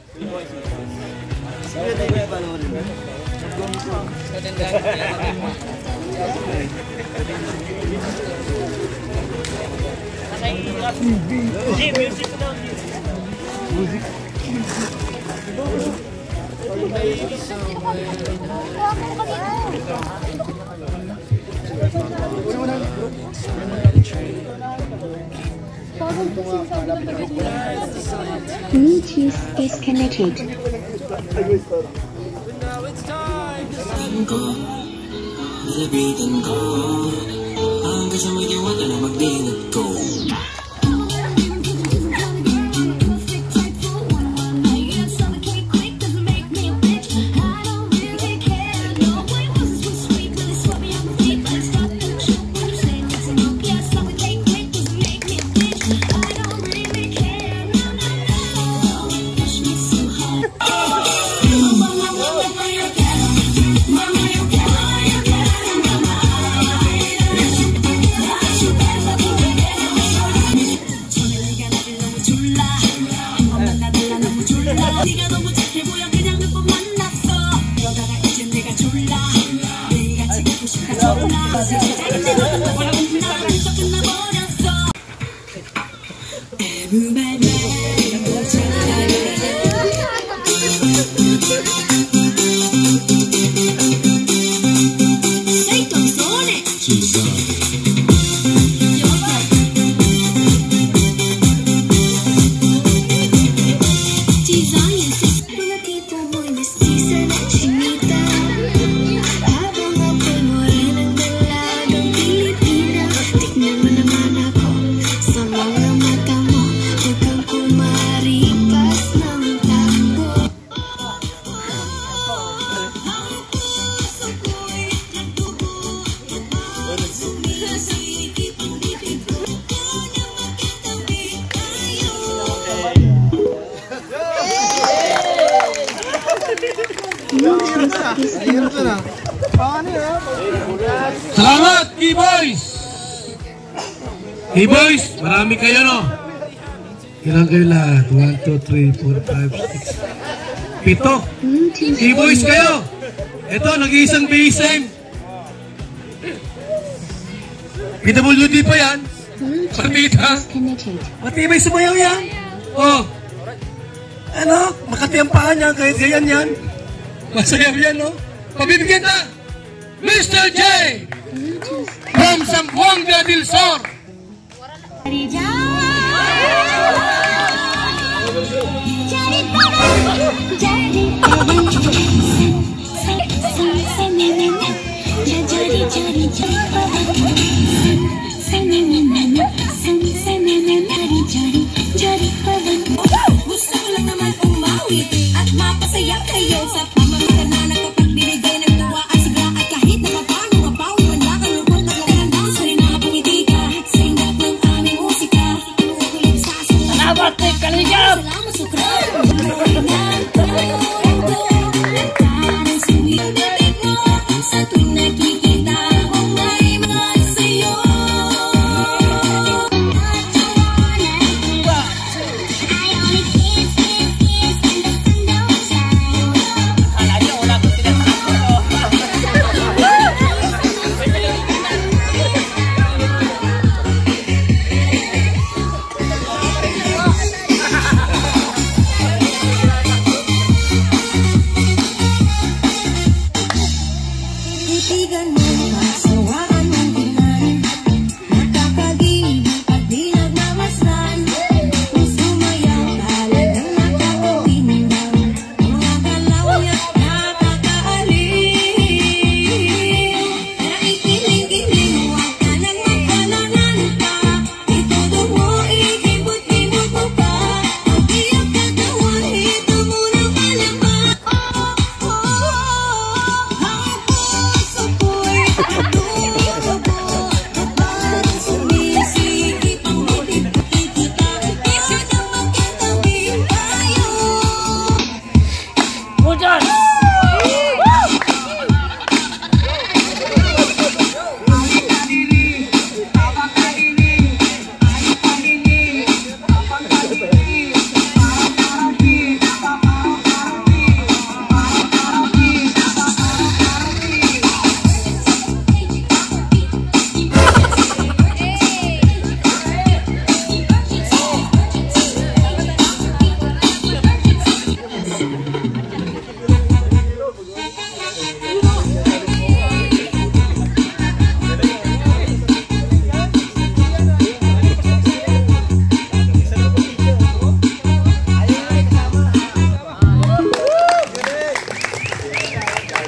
S18: Bluetooth disconnected.
S6: Nalabitin ko ang kasama niya na magdingat ko.
S5: Salamat, Keyboys! Keyboys, marami kayo, no? Ilan kayo lahat? 1, 2, 3, 4, 5, 6 7 Keyboys kayo! Ito, nag-iisang BSM. PWD pa yan. Partita. Matibay sumayaw yan. Oh. Ano? Makati ang paa niya kahit ganyan yan. Masayaw yan, no? Pabibigyan na! Mr. J! From Zamboanga del Sur!
S6: Gusto ko lang naman umawi at mapasaya kayo sa pamamagitan na nakapagbibigay ng tuwa at sigla at kahit nakapano kapaw wala ka lupot at magandang sa'yo na pumiti kahit sa ingat ng aming musika tumukulog sa asin. Salamat, Tip Kalingap! Salamat, Sukran! Parang sumigalit mo sa tuwing nakikita ko may mga sa'yo.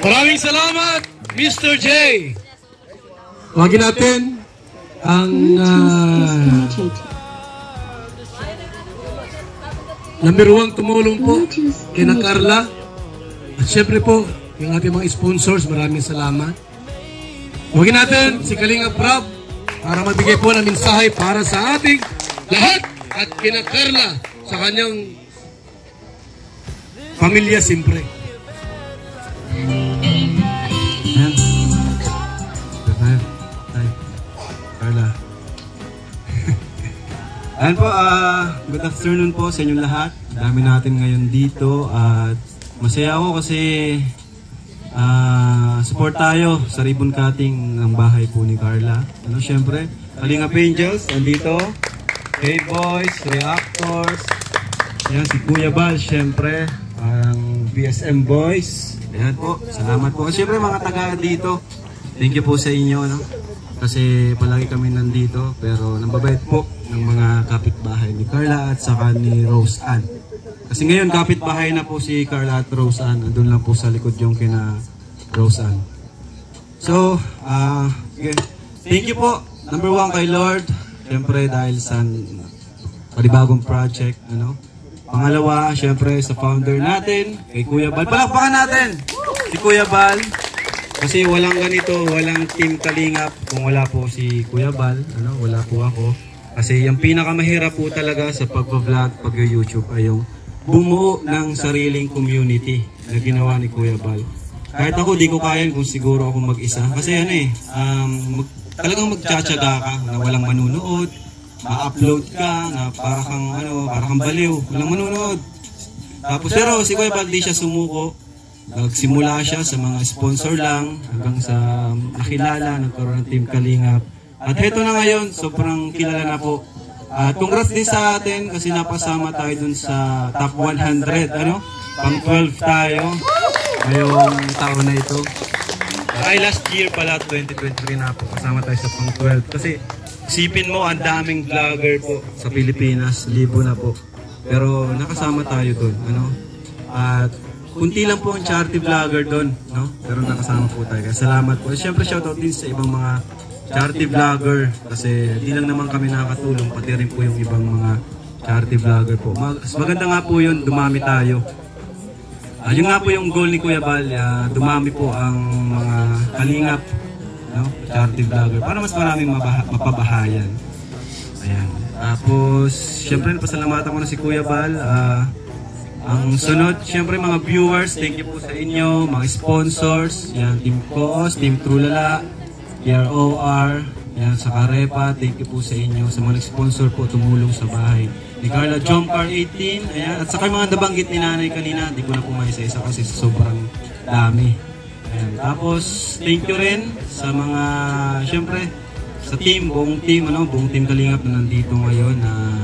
S5: Maraming salamat, Mr. J. Wagin natin ang number 1 tumulong po kina Carla. At syempre po, yung ating mga sponsors, maraming salamat. Wagin natin si Kalinga Prab para magbigay po ng mensahe para sa ating lahat at kina Carla sa kanyang pamilya siyempre.
S17: Carla. Ayan po, good afternoon po sa inyong lahat. Dami natin ngayon dito at masaya ako kasi support tayo sa ribbon cutting ng bahay po ni Carla. Ano, syempre, Kalinga Angels, andito. K-Boys, Reactors. Ayan, si Kuya Bal, syempre. Ang BSM Boys. Ayan po, salamat po. Syempre, mga taga dito. Thank you po sa inyo, no? Kasi palagi kami nandito, pero nambabait po ng mga kapitbahay ni Carla at saka ni Rose Ann. Kasi ngayon kapitbahay na po si Carla at Rose Ann. Andun lang po sa likod yung kina Rose Ann. So, thank you po. Number 1 kay Lord. Siyempre dahil sa panibagong project. Ano? Pangalawa, siyempre sa founder natin, kay Kuya Bal. Palakpakan natin! Si Kuya Bal. Kasi walang ganito, walang Team Kalingap kung wala po si Kuya Bal, ano, wala po ako. Kasi yung pinakamahirap po talaga sa pag-vlog, pag-YouTube ay yung bumuo ng sariling community na ginawa ni Kuya Bal. Kahit ako, di ko kaya kung siguro ako mag-isa. Kasi ano talagang magtsatsaga ka na walang manunood, ma-upload ka na parang baliw, walang manunood. Tapos pero si Kuya Bal di siya sumuko. Nagsimula siya sa mga sponsor lang hanggang sa nakilala, nagkaroon ng Team Kalingap. At heto na ngayon, sobrang kilala na po. At congrats din sa atin kasi napasama tayo dun sa top 100. Ano? Pang 12 tayo ngayong taon na ito. Ay, last year pala, 2023 na po. Kasama tayo sa pang 12. Kasi isipin mo, ang daming vlogger po sa Pilipinas. Libo na po. Pero nakasama tayo dun. Ano? At kunti lang po ang charity vlogger doon, no? Pero nakasama po tayo. Kaya salamat po. Siyempre shoutout din sa ibang mga charity vlogger kasi di lang naman kami nakakatulong, pati rin po yung ibang mga charity vlogger po. Maganda nga po yun, dumami tayo. Yun nga po yung goal ni Kuya Bal, dumami po ang mga kalingap, no? Charity vlogger para mas maraming mapabahayan. Ayan. Tapos, siyempre pasalamatan ko na si Kuya Bal. Ang sunod, siyempre mga viewers, thank you po sa inyo, mga sponsors, yan, Team Koos, Team Trulala, PROR, yan, sa Karepa, thank you po sa inyo, sa mga sponsor po tumulong sa bahay. Ni Carla Jomcar 18, ayan, at saka mga nabanggit ni nanay kanina, di ko na po maisa-isa kasi sobrang dami. Ayan. Tapos, thank you rin sa mga, siyempre, sa team, buong team Kalingap na nandito ngayon na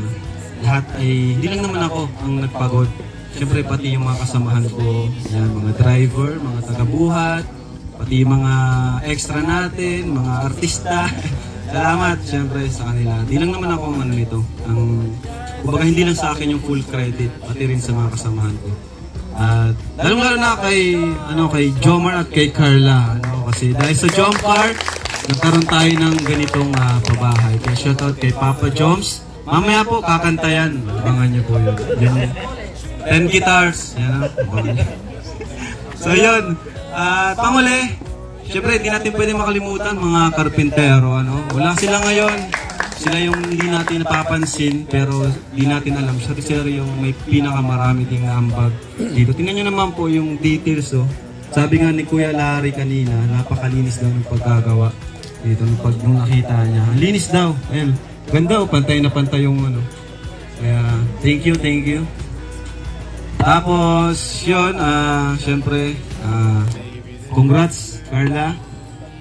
S17: lahat ay, hindi lang naman ako ang nagpagod. Siyempre pati yung mga kasamahan ko, yan, mga driver, mga taga-buhat, pati yung mga extra natin, mga artista. Salamat siyempre sa kanila. Di lang naman ako ang ano nito. Kumbaga hindi lang sa akin yung full credit, pati rin sa mga kasamahan ko. At lalo na kay Jomar at kay Carla. Kasi dahil sa Jomcar, nagkaroon tayo ng ganitong pabahay. Kaya shoutout kay Papa Joms. Mamaya po kakantayan. Abangan niyo po yun. Yan. 10 guitars. Yan. So yun. Panguli. Siyempre hindi natin pwede makalimutan mga karpintero. Ano? Wala sila ngayon. Sila yung hindi natin napapansin pero hindi natin alam. Sila yung may pinakamarami ding ambag dito. Tingnan nyo naman po yung details. Oh. Sabi nga ni Kuya Larry kanina, napakalinis daw ng pagkagawa dito nung nakita niya. Linis daw. Ayun. Ganda, pantay na pantay yung ano. Kaya, thank you. Tapos, yun, syempre, congrats, Carla.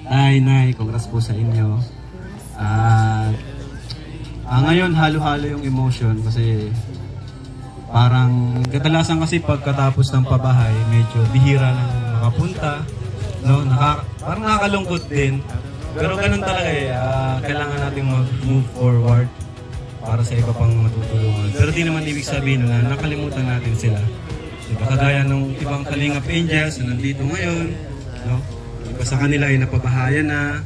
S17: Nay, congrats po sa inyo. Ngayon, halo-halo yung emotion kasi parang kadalasan kasi pagkatapos ng pabahay, medyo bihira nang makapunta. No? Parang nakakalungkot din. Pero ganun talaga kailangan natin mag-move forward para sa iba pang matutulungan. Pero di naman ibig sabihin na nakalimutan natin sila. Diba? Kagaya ng ibang Kalingap Angels na nandito ngayon,
S19: No? Iba sa kanila ay napabahayan na,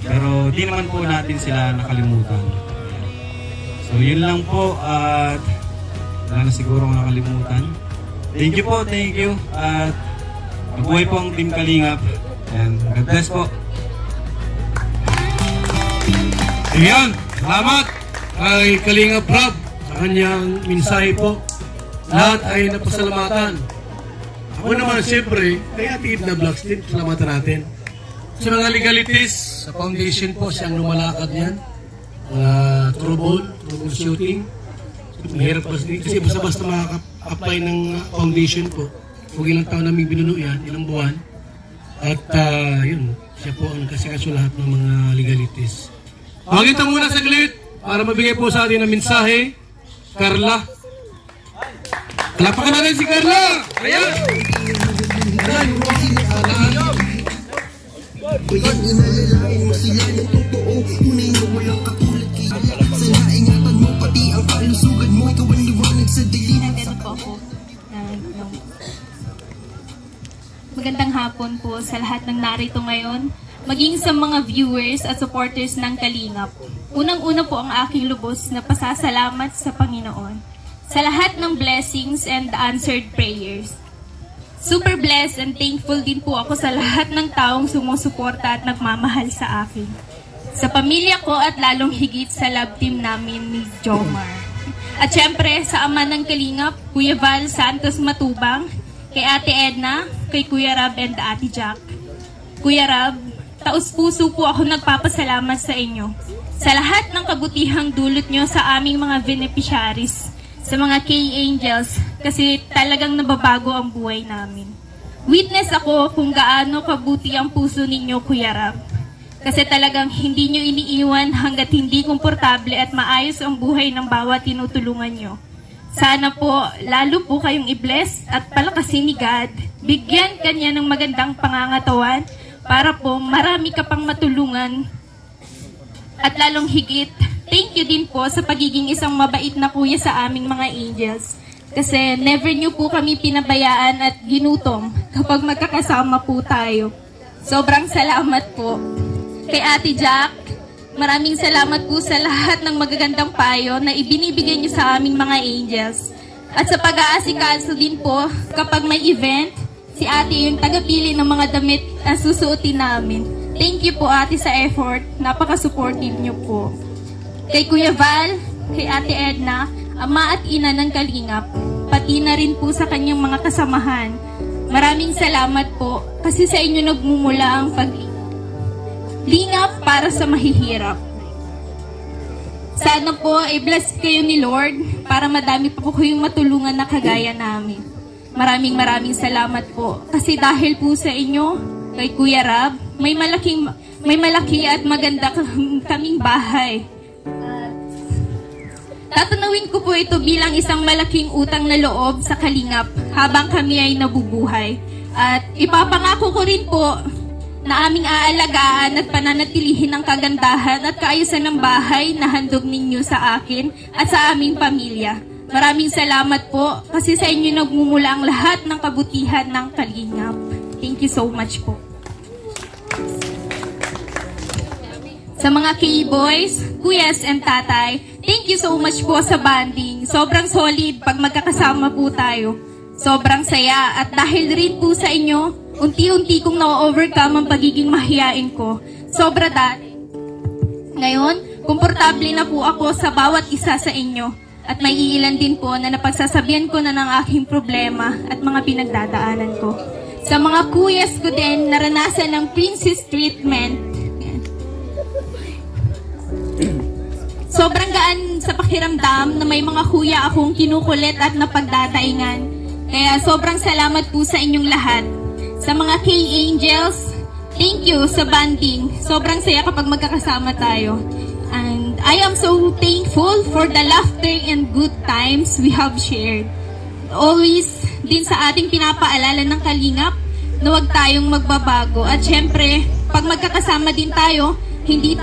S19: pero di naman po natin sila nakalimutan. So yun lang po, at wala na siguro nakalimutan. Thank you po, thank you. At mabuhay po ang Team Kalingap. And God bless po.
S5: Ayan, salamat kay Kalingap Rob sa kanyang mensahe po. Lahat ay napasalamatan. Ako naman siyempre, kay Ate Edna Vlogs Team, salamatan natin. Sa mga legalities, sa foundation po, siyang lumalakad yan. True ball shooting. Mahirap kasi basta-basta makaka-apply ng foundation po. Kung ilang taon namin binuno yan, ilang buwan. At yun, siya po ang kasikaso lahat ng mga legalities. Pakita muna saglit para mabigay po sa atin ng mensahe, Carla. Palapakan natin si Carla! Ayan!
S3: Pwede inalalain mo sila ng totoo. Tunay na walang katulad kaya sana ingatan mo pati ang kalusugan mo. Ikaw ang liwanag sa dilim.
S20: Nandito po ako. Magandang hapon po sa lahat ng narito ngayon, maging sa mga viewers at supporters ng Kalingap. Unang-una po ang aking lubos na pasasalamat sa Panginoon sa lahat ng blessings and answered prayers. Super blessed and thankful din po ako sa lahat ng taong sumusuporta at nagmamahal sa akin. Sa pamilya ko at lalong higit sa love team namin ni Jomar. At syempre sa ama ng Kalingap, Kuya Val Santos Matubang, kay Ate Edna, kay Kuya Rab and Ate Jack. Kuya Rab, taus-puso po ako nagpapasalamat sa inyo sa lahat ng kabutihang dulot nyo sa aming mga beneficiaries, sa mga K-Angels, kasi talagang nababago ang buhay namin. Witness ako kung gaano kabuti ang puso ninyo, Kuya Rab. Kasi talagang hindi nyo iniiwan hanggat hindi komportable at maayos ang buhay ng bawat tinutulungan nyo. Sana po, lalo po kayong i-bless at palakasin ni God. Bigyan kanya ng magandang pangangatawan para po marami ka pang matulungan. At lalong higit, thank you din po sa pagiging isang mabait na kuya sa aming mga angels. Kasi never nyo po kami pinabayaan at ginutom kapag magkakasama po tayo. Sobrang salamat po. Kay Ate Jack, maraming salamat po sa lahat ng magagandang payo na ibinibigay nyo sa aming mga angels. At sa pag-aasikaso din po, kapag may event, si Ate yung tagapili ng mga damit na susuotin namin. Thank you po Ate sa effort, napaka-supportive nyo po. Kay Kuya Val, kay Ate Edna, ama at ina ng Kalingap, pati na rin po sa kanyang mga kasamahan. Maraming salamat po kasi sa inyo nagmumula ang paglingap para sa mahihirap. Sana po i-bless kayo ni Lord para madami pa po kayong matulungan na kagaya namin. Maraming salamat po kasi dahil po sa inyo, kay Kuya Rab, may malaki at maganda kaming bahay. Tatanawin ko po ito bilang isang malaking utang na loob sa Kalingap habang kami ay nabubuhay. At ipapangako ko rin po na aming aalagaan at pananatilihin ang kagandahan at kaayusan ng bahay na handog ninyo sa akin at sa aming pamilya. Maraming salamat po kasi sa inyo nagmumula ang lahat ng kabutihan ng Kalingap. Thank you so much po. Sa mga K-boys, kuyas and tatay, thank you so much po sa banding. Sobrang solid pag magkakasama po tayo. Sobrang saya at dahil rin po sa inyo, unti-unti kong na-overcome ang pagiging mahiyain ko. Sobra dati. Ngayon, komportable na po ako sa bawat isa sa inyo. At may iilan din po na napagsasabihan ko na ng aking problema at mga pinagdadaanan ko. Sa mga kuyas ko din, naranasan ng princess treatment. Sobrang gaan sa pakiramdam na may mga kuya akong kinukulit at napagdadaingan. Kaya sobrang salamat po sa inyong lahat. Sa mga K-Angels, thank you sa banding. Sobrang saya kapag magkakasama tayo. And I am so thankful for the laughter and good times we have shared. Always din sa ating pinapaalala ng Kalingap na huwag tayong magbabago. At syempre, pag magkakasama din tayo, hindi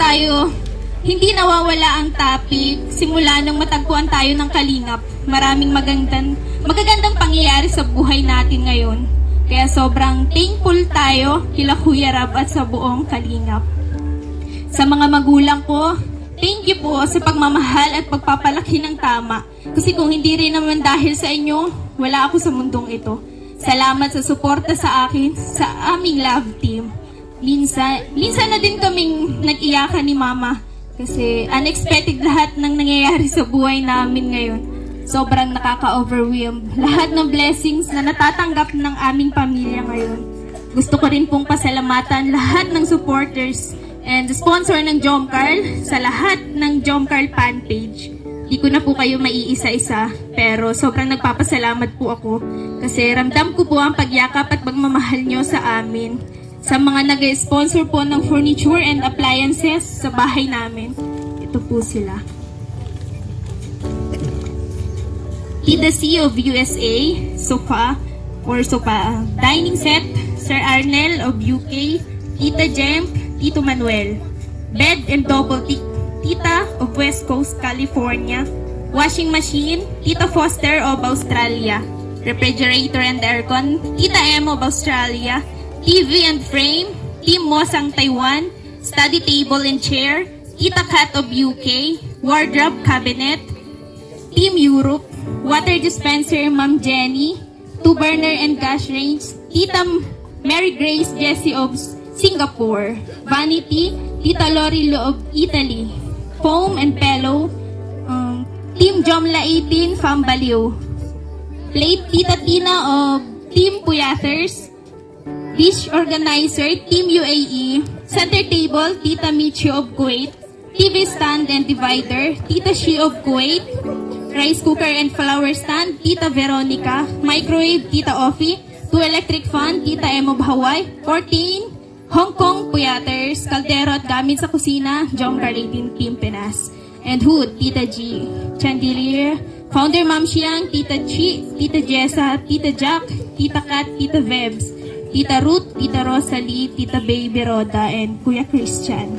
S20: nawawala ang topic simula nang matagpuan tayo ng Kalingap. Maraming magagandang pangyayari sa buhay natin ngayon. Kaya sobrang thankful tayo kila Kuya Rab at sa buong Kalingap. Sa mga magulang ko, thank you po sa pagmamahal at pagpapalaki ng tama. Kasi kung hindi rin naman dahil sa inyo, wala ako sa mundong ito. Salamat sa suporta sa akin, sa aming love team. Minsan na din kaming nag-iyakan ni Mama kasi unexpected lahat ng nangyayari sa buhay namin ngayon. Sobrang nakaka-overwhelm. Lahat ng blessings na natatanggap ng aming pamilya ngayon. Gusto ko rin pong pasalamatan lahat ng supporters and sponsor ng Jomcarl sa lahat ng Jomcarl fan page. Di ko na po kayo maiisa-isa, pero sobrang nagpapasalamat po ako kasi ramdam ko po ang pagyakap at pagmamahal nyo sa amin. Sa mga nag-sponsor po ng furniture and appliances sa bahay namin, ito po sila. Tita C of USA, sofa dining set, Sir Arnel of UK, Tita Jem, Tito Manuel. Bed and double Tita of West Coast, California. Washing machine, Tita Foster of Australia. Refrigerator and aircon, Tita M of Australia. TV and frame, Team Mosang Taiwan. Study table and chair, Tita Kat of UK. Wardrobe cabinet, Team Europe. Water dispenser, Ma'am Jenny. 2-burner and gas range, Tita Mary Grace Jessie of Singapore. Vanity, Tita Lori Lo of Italy. Foam and pillow, Team Jomla 18, Fam Baliw. Plate, Tita Tina of Team Puyathers. Dish organizer, Team UAE. Center table, Tita Michi of Kuwait. TV stand and divider, Tita Shi of Kuwait. Rice cooker and flower stand, Tita Veronica. Microwave, Tita Offie. 2 electric fan, Tita M of Hawaii. 14 Hong Kong Puyathers. Kaldero at gamit sa kusina, Jomcarl 18 Team Pinas. And hood, Tita G. Chandelier, Founder Ma'am Siang, Tita Chi, Tita Jessa, Tita Jack, Tita Kat, Tita Vebs, Tita Ruth, Tita Rosalie, Tita Baby Roda, and Kuya Christian.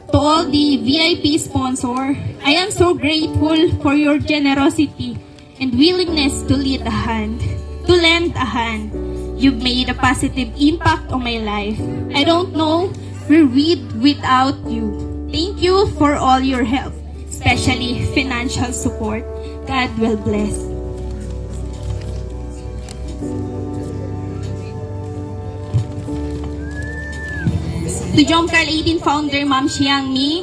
S20: To all the VIP sponsor, I am so grateful for your generosity and willingness to lend a hand. You've made a positive impact on my life. I don't know where we'd without you. Thank you for all your help, especially financial support. God will bless. To Jomcarl 18 founder Ma'am Xiang Mi,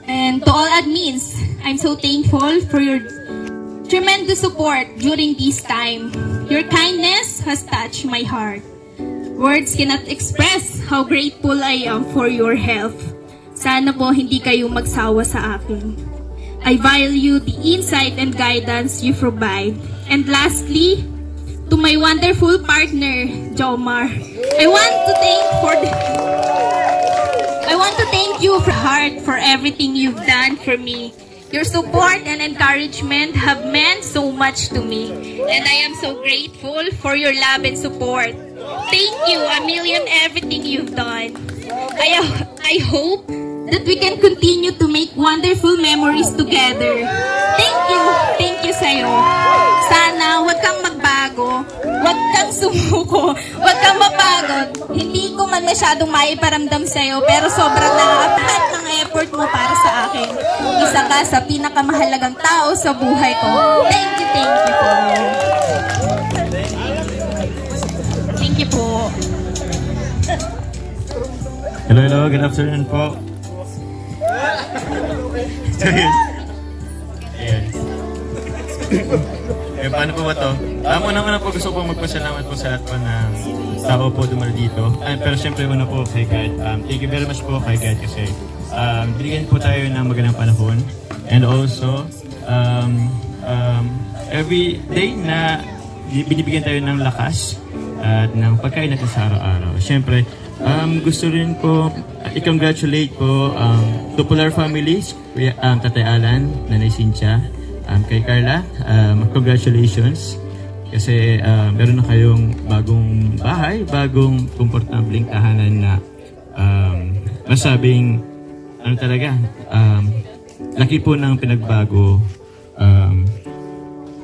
S20: and to all admins, I'm so thankful for your tremendous support during this time. Your kindness has touched my heart. Words cannot express how grateful I am for your help. Sana po hindi kayo magsawa sa akin. I value the insight and guidance you provide. And lastly, to my wonderful partner, Jomar, I want to thank you for heart for everything you've done for me. Your support and encouragement have meant so much to me, and I am so grateful for your love and support. Thank you a million everything you've done. I hope that we can continue to make wonderful memories together. Thank you sa'yo. Sana wag kang magbago, wag kang sumuko, wag kang mapagod. Hindi ko man masyadong maiparamdam sa'yo, pero sobrang nakakapat ng effort mo para sa akin. Isa ka sa pinakamahalagang tao sa buhay ko. Thank you po. Thank you po.
S19: Hello, good afternoon po. Ayan. Paano po ba to? Una po gusto ko magpasalamat po sa lahat po ng tao po dumalo dito. Pero syempre una po kay God. Thank you very much po kay God kasi binigyan po tayo ng magandang panahon. And also, every day na binibigyan tayo ng lakas at ng pagkain natin sa araw-araw. Syempre, gusto rin po i-congratulate po Tupular families, Tatay Alan, Nanay Cynthia, kay Carla, congratulations kasi meron na kayong bagong bahay, bagong komportableng tahanan na masabing laki po ng pinagbago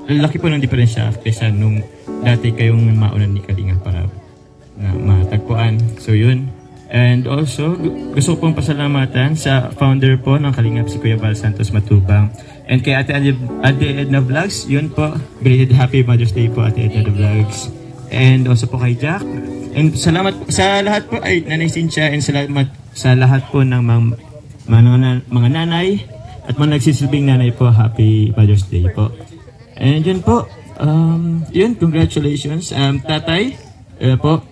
S21: laki po ng diferensya kaysa nung dati kayong maunan ni Kalinga para na matagpuan. So yun. And also, gusto ko pong pasalamatan sa founder po ng Kalingap, si Kuya Val Santos Matubang. And kay Ate Edna Vlogs, yun po. Belated Happy Mother's Day po, Ate Edna Vlogs. And also po kay Jack. And salamat sa lahat po, ay Nanay Cynthia, and salamat sa lahat po ng mga nanay at mga nagsisilbing nanay po. Happy Mother's Day po. And yun po, yun, congratulations. Tatay, po,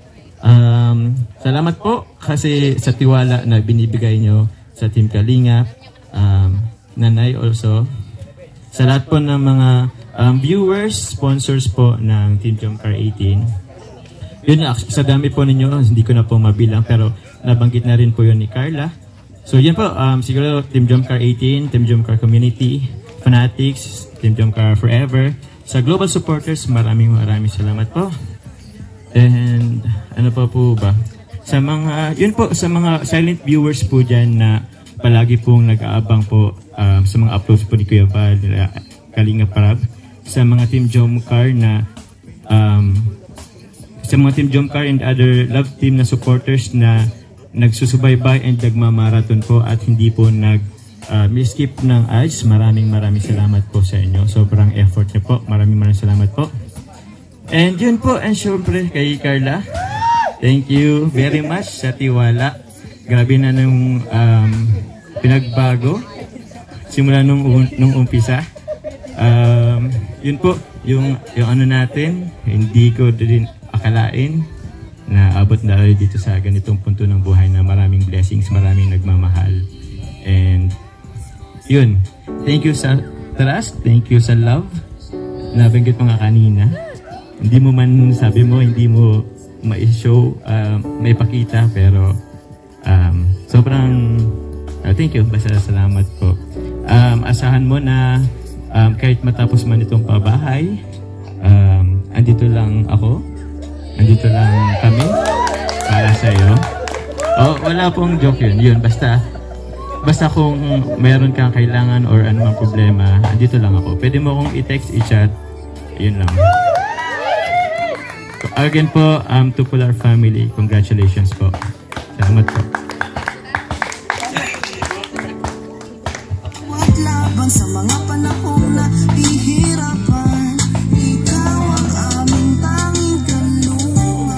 S21: salamat po kasi sa tiwala na binibigay nyo sa Team Kalingap. Nanay also, sa lahat po ng mga viewers, sponsors po ng Team Jomcar 18. Yun, sa dami po ninyo, hindi ko na po mabilang, pero nabanggit na rin po yun ni Carla. So yun po, siguro Team Jomcar 18, Team Jomcar Community, Fanatics, Team Jomcar Forever. Sa global supporters, maraming salamat po. And ano pa po ba? Sa mga, yun po, sa mga silent viewers po dyan na palagi pong nag-aabang po sa mga uploads po ni Kuya Val, Kalinga Parab, sa mga Team Jomcar na sa mga Team Jomcar and other love team na supporters na nagsusubaybay and nagmamarathon po at hindi po skip ng ads. Maraming salamat po sa inyo. Sobrang effort niyo po. Maraming salamat po. And yun po, and syempre kay Carla, thank you very much sa tiwala. Grabe na nung pinagbago simula nung umpisa. Yun po, yung ano natin, hindi ko din akalain na abot na rin dito sa ganitong punto ng buhay na maraming blessings, maraming nagmamahal. And yun, thank you sa trust, thank you sa love. Nabanggit mo nga kanina, hindi mo man sabi mo, hindi mo ma-show, maipakita, pero sobrang thank you, basta salamat po. Asahan mo na kahit matapos man itong pabahay, andito lang ako, andito lang kami para sa iyo. Oh, wala pong joke yun, basta kung mayroon kang kailangan or anumang problema, andito lang ako. Pwede mo akong i-text, i-chat, yun lang. Again po, Tupular family, congratulations po. Salamat po.
S3: Laban sa mga panahon na hihirapan, ikaw ang aming tanging kanlungan.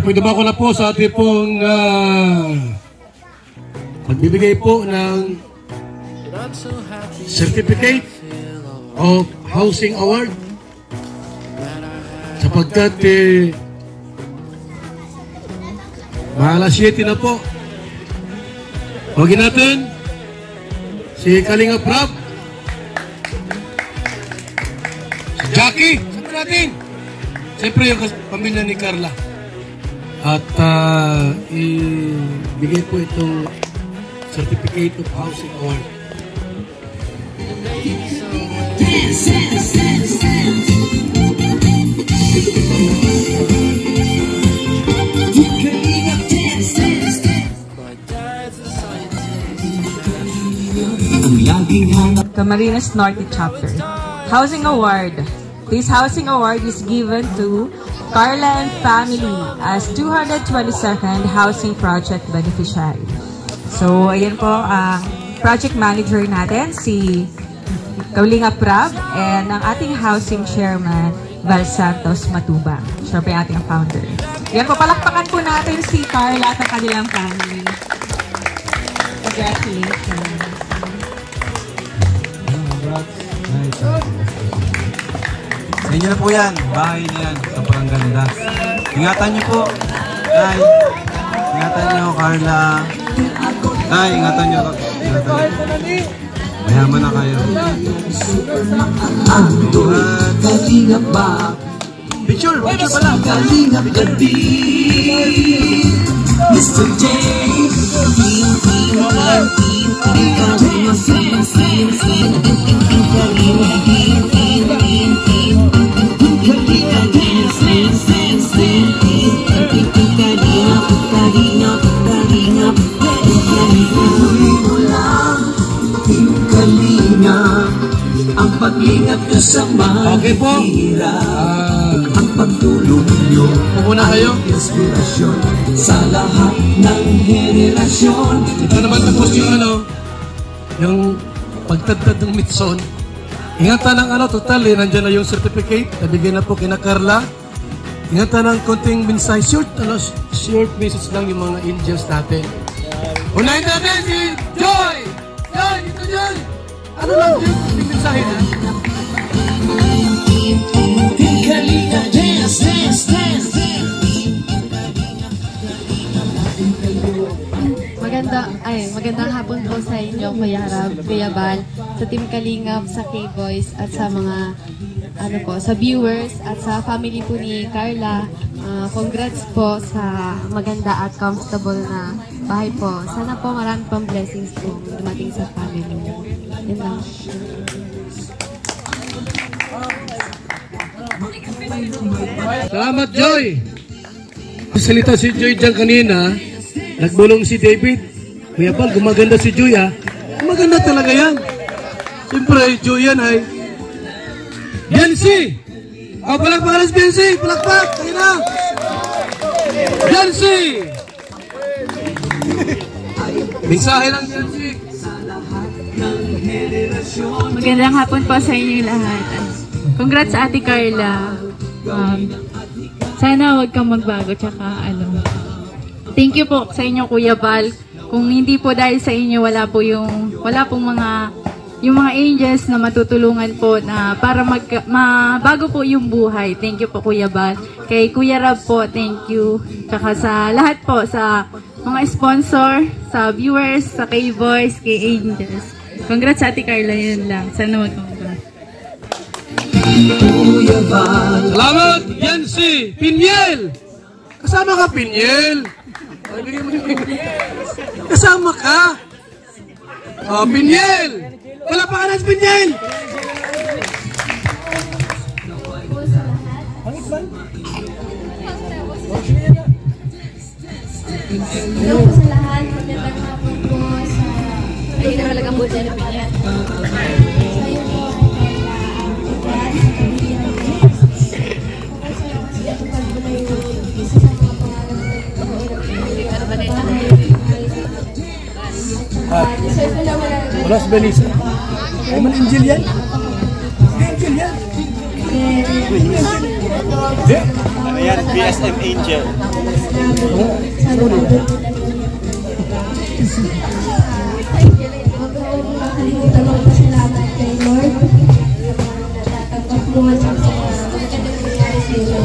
S5: Pwede ba ako na po sa ating pong magbibigay po ng Certificate of Housing Award sapagkat alas 7 na po. Huwagin natin si Kalinga Prab, si Jackie, siyempre natin. Siyempre yung pamilya ni Carla. At ibigay po itong Certificate of Housing Award.
S2: Camarines Norte Chapter. Housing Award. This housing award is given to Carla and family as 222nd Housing Project Beneficiary. So, ayan po ang project manager natin, si Kalinga Prab, and ang ating housing chairman, Val Santos Matubang. Siya po yung ating founder. Yan po, palakpakan po natin si Carla at ang kanilang family. Congratulations.
S19: Sa inyo na po yan. Bahay na yan. Sobrang ganda. Ingatan niyo po. Tay. Ingatan niyo, Carla. Tay, ingatan niyo. Mayaman na kayo. Picture! Picture pala! Mr. J.
S1: Ang pag-ingat nyo sa mahihira, ang pagtulong nyo ay inspirasyon sa lahat ng henerasyon.
S5: Ito naman tapos yung pagtagtad ng mitson. Ingatan ng total nandiyan na yung certificate, nabigay na po kina Carla. Ingatan ng konting mensahe, short message lang yung mga angels natin. Unahin natin si Joy! Joy, dito Joy! Ano lang yung mensahe na?
S1: Kalinga, dance, dance, dance.
S22: Magandang hapon po sa inyo, Kuya Rab, Kuya Bal, sa Team Kalingap, sa K-Boys, at sa mga sa viewers at sa family po ni Carla. Congrats po sa maganda at comfortable na bahay po. Sana po marami pang blessings po dumating sa family. Yun lang.
S5: Salamat, Joy! Salita si Joy dyan kanina, nagbulong si David. Kuya Bal, gumaganda si Joy ha. Gumaganda talaga yan. Siyempre, Joy yan ay Biancy! O, palakpak alas Biancy! Palakpak! Tayo na! Biancy! Mensahe lang Biancy!
S20: Magandang hapon po sa inyo lahat. Congrats sa Ate Carla. Sana wag kang magbago. Tsaka thank you po sa inyo, Kuya Bal. Kung hindi po dahil sa inyo, wala pong mga angels na matutulungan po na para mabago po yung buhay. Thank you po, Kuya Bal. Kay Kuya Rab po, thank you. Tsaka sa lahat po, sa mga sponsor, sa viewers, sa K-Boys, kay Angels. Congrats sa Ate Carla, yun lang. Sana wag kang magbago.
S5: Salamat, Yancy! Piniel! Kasama ka, Piniel! Kasama ka! Oh, Piniel! Wala pa ka na, Piniel!
S22: Hello po sa lahat. Magandang hapon po sa... Ay, talagang buti na Piniel.
S5: Wala si Belisa. Ay man Angel yan? Angel yan?
S12: Ano yan? BSM Angel.
S22: Salamat kay Lord. Natatanggap mo sa mga nangyari sa inyo.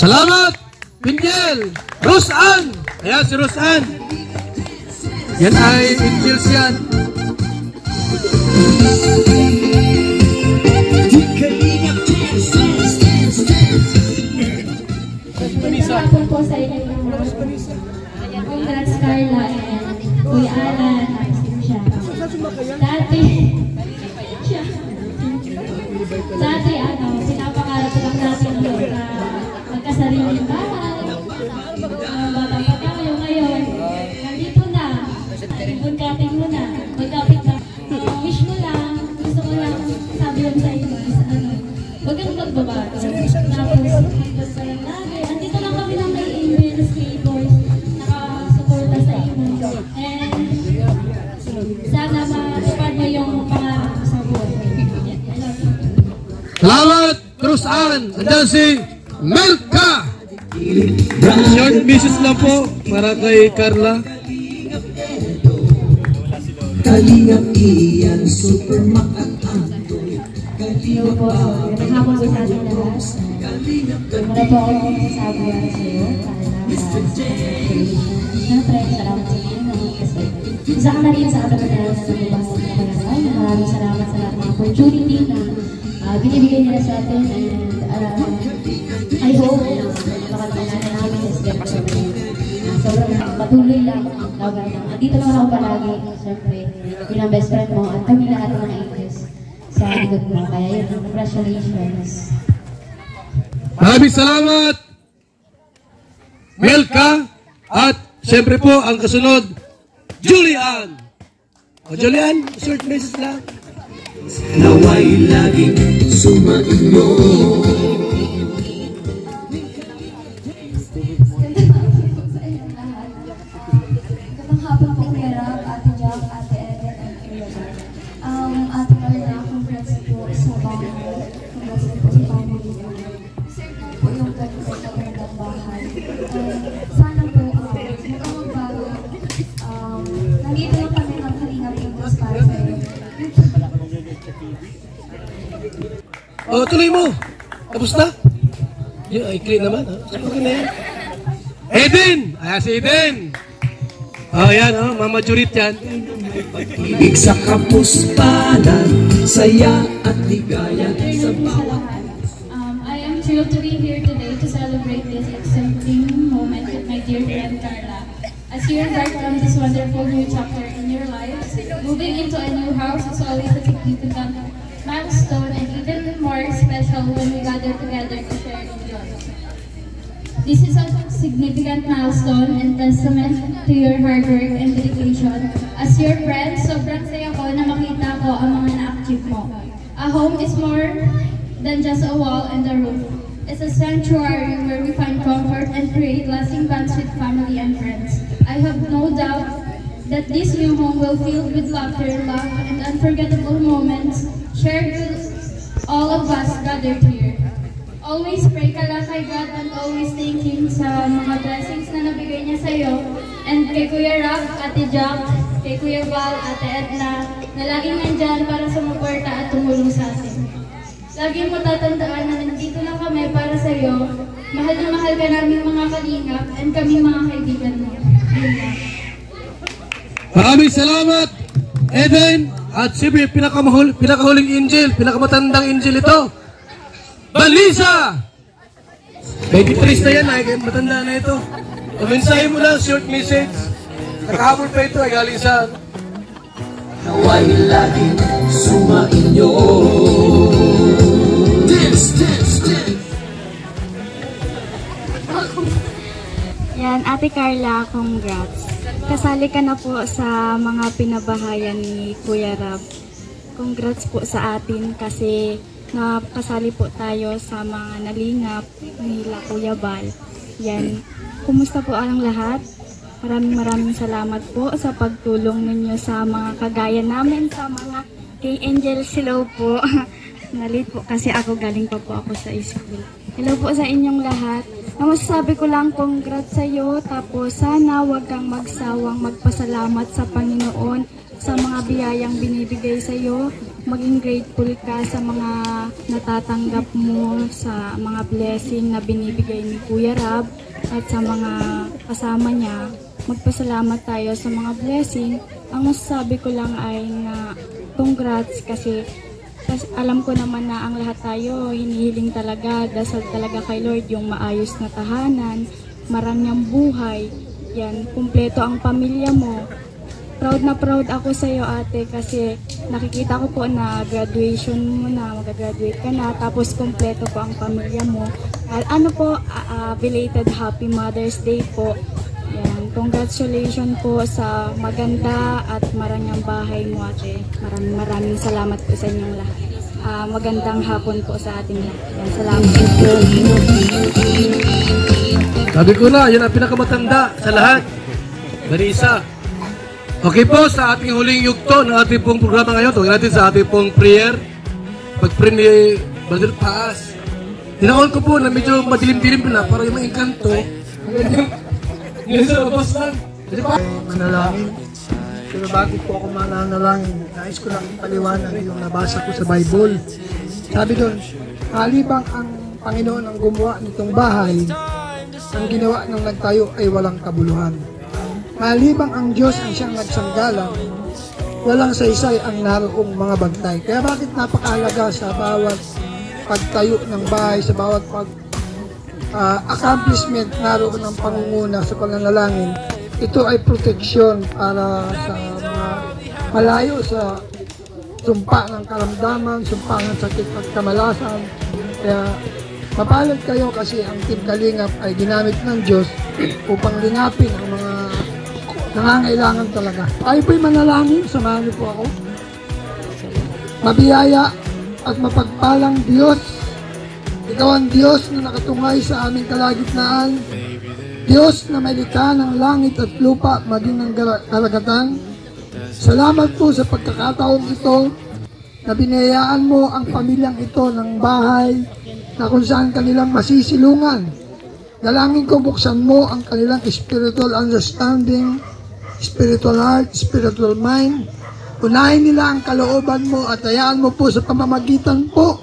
S5: Salamat! Pinjel! Rosan! Ayan si Rosan. Yan ay Angels yan.
S20: Hapon po sa inyo. Congrats Carla and Kuya Alan. Dati sinapangarap ko lang natin yun na magkasariling bahay. Bata pa tayo ngayon. Nandito na. Ibon-kapit mo na. Magkapit na. Wish mo lang. Gusto ko lang sabi yun sa inyo. Huwag kang magbabago. Tapos, hanggang pa lang lagi. Andito lang kami ng may emails kay boys. Nakasuporta sa inyo. And sana matupad mo yung pangarap ko sa buhay.
S5: Salamat, Rosan. Andiyan si Melka. Short message lang po para kay Carla.
S3: Kalingap iyan, super makakando.
S20: Hello po. Hapon po sa ating lahat. Wala po ako kung sasabi yan sa iyo. Siyempre, salamat sa inyo. Kasi isa ka na rin sa kapatid sa nabibasa ng Panginoon. Maraming salamat sa lahat ng opportunity na binibigay nila sa atin. And I hope na makakilala namin kasi sobrang patuloy lang ang laban. Andito naman ako palagi. Siyempre, bilang best friend mo at kami lahat ng angels sa likod mo. Kaya yun, congratulations.
S5: Maraming salamat, Melka. At siyempre po, ang kasunod, Julian. O Julian, short message lang.
S3: Naway laging sumainyo.
S20: Magandang hapon po, Kuya Rab, Ate Jack, Ate Eden, and Kuya Jack. Ate Carla, congrats po sa bahay. Congrats po sa family po. Po yung magandang bahay. Sana po, magbago. Nandito lang kami ng Kalingap yung para sa iyo.
S5: O, tuloy mo. Tapos na? Yun, ay clean naman. Okay na yan. Eden! Ayan si Eden. O, yan, Mama Jurit yan.
S3: Ibig sa kapuspalan, saya at ligaya sa bawat.
S20: I am thrilled to be here today to celebrate this exciting moment with my dear friend Carla. As you embark on this wonderful new chapter in your lives, moving into a new house is always a significant milestone and even more special when we gather together to share in joy. This is a significant milestone and testament to your hard work and dedication. As your friend, sobrang saya ko na makita ko ang mga na-achieve mo. A home is more than just a wall and a roof. It's a sanctuary where we find comfort and create lasting bonds with family and friends. I have no doubt that this new home will fill with laughter, love, and unforgettable moments shared with all of us gathered here. Always pray ka lang kay God and always thank Him sa mga blessings na nabigay niya sa iyo. And kay Kuya Rab, Ate Jack, kay Kuya Val, Ate Edna, na laging nandyan para sumuporta at tumulong sa atin. Lagi mo tatandaan na nandito lang kami para sa iyo. Mahal na mahal ka namin mga kalingap and kami mga kaibigan mo.
S5: Maraming salamat, Eden. At siyempre, pinakahuling angel, pinakamatandang angel ito. Balisa! 23 na yan, matanda na ito. Mensahe mo lang, short message. Nakahapon pa ito, ay galing sa...
S3: Naway laging sumainyo. Dance, dance, dance.
S9: Yan, Ate Carla, congrats. Kasali ka na po sa mga pinabahayan ni Kuya Rab. Congrats po sa atin kasi nakasali po tayo sa mga nalingap nila Kuya Val. Yan. Kumusta po ang lahat? Maraming salamat po sa pagtulong ninyo sa mga kagaya namin, sa mga kay Angel. Hello po. Nalit po kasi ako galing pa po ako sa school. Hello po sa inyong lahat. Masasabi ko lang congrats sa iyo. Tapos sana wag kang magsawang magpasalamat sa Panginoon sa mga biyayang binibigay sa iyo. maging grateful ka sa mga natatanggap mo, sa mga blessing na binibigay ni Kuya Rab at sa mga kasama niya. Magpasalamat tayo sa mga blessing. Ang masasabi ko lang ay na congrats kasi alam ko naman na ang lahat tayo hinihiling talaga, dasal talaga kay Lord yung maayos na tahanan, marangyang buhay, yan, kumpleto ang pamilya mo. Proud na proud ako sa iyo ate kasi nakikita ko po na graduation mo na, mag-graduate ka na, tapos kumpleto po ang pamilya mo. At ano po, belated Happy Mother's Day po. Yan, congratulations po sa maganda at marangyang bahay mo ate. Maraming salamat po sa inyong lahat. Magandang hapon po sa ating lahat. Yan, salamat po.
S5: Sabi ko na, yan ang pinakamatanda sa lahat. Marisa. Okay po, sa ating huling yugto ng ating pong programa ngayon, tawagin natin sa ating pong prayer. Pag-pray ni Brother Paas. Tinakon ko po na medyo madilim-dilim na para yung mga engkanto. Ngayon sa labas lang.
S7: Manalangin. Pero bago po ako manalangin, nais ko lang paliwanag yung nabasa ko sa Bible. Sabi doon, halibang ang Panginoon ang gumawa nitong bahay, ang ginawa ng nagtayo ay walang kabuluhan. Malibang ang Diyos ang siyang nagsanggalang, walang saysay ang naroong mga bantay. Kaya bakit napakahalaga sa bawat pagtayo ng bahay, sa bawat accomplishment naroon ng pangunguna sa pananalangin, ito ay proteksyon para sa mga malayo sa sumpa ng karamdaman, sumpa ng sakit at kamalasan. Kaya mapalad kayo kasi ang Team Kalingap ay ginamit ng Diyos upang lingapin ang mga nangangailangan talaga. Tayo po'y manalangin, samahan niyo po ako. Mabiyaya at mapagpalang Diyos, Ikaw ang Diyos na nakatungay sa aming kalagitnaan, Diyos na may likha ng langit at lupa maging ng karagatan. Salamat po sa pagkakataong ito na binayaan mo ang pamilyang ito ng bahay na kung saan kanilang masisilungan. Dalangin ko buksan mo ang kanilang spiritual understanding, spiritual heart, spiritual mind. Unahin nila ang kalooban mo at hayaan mo po sa pamamagitan po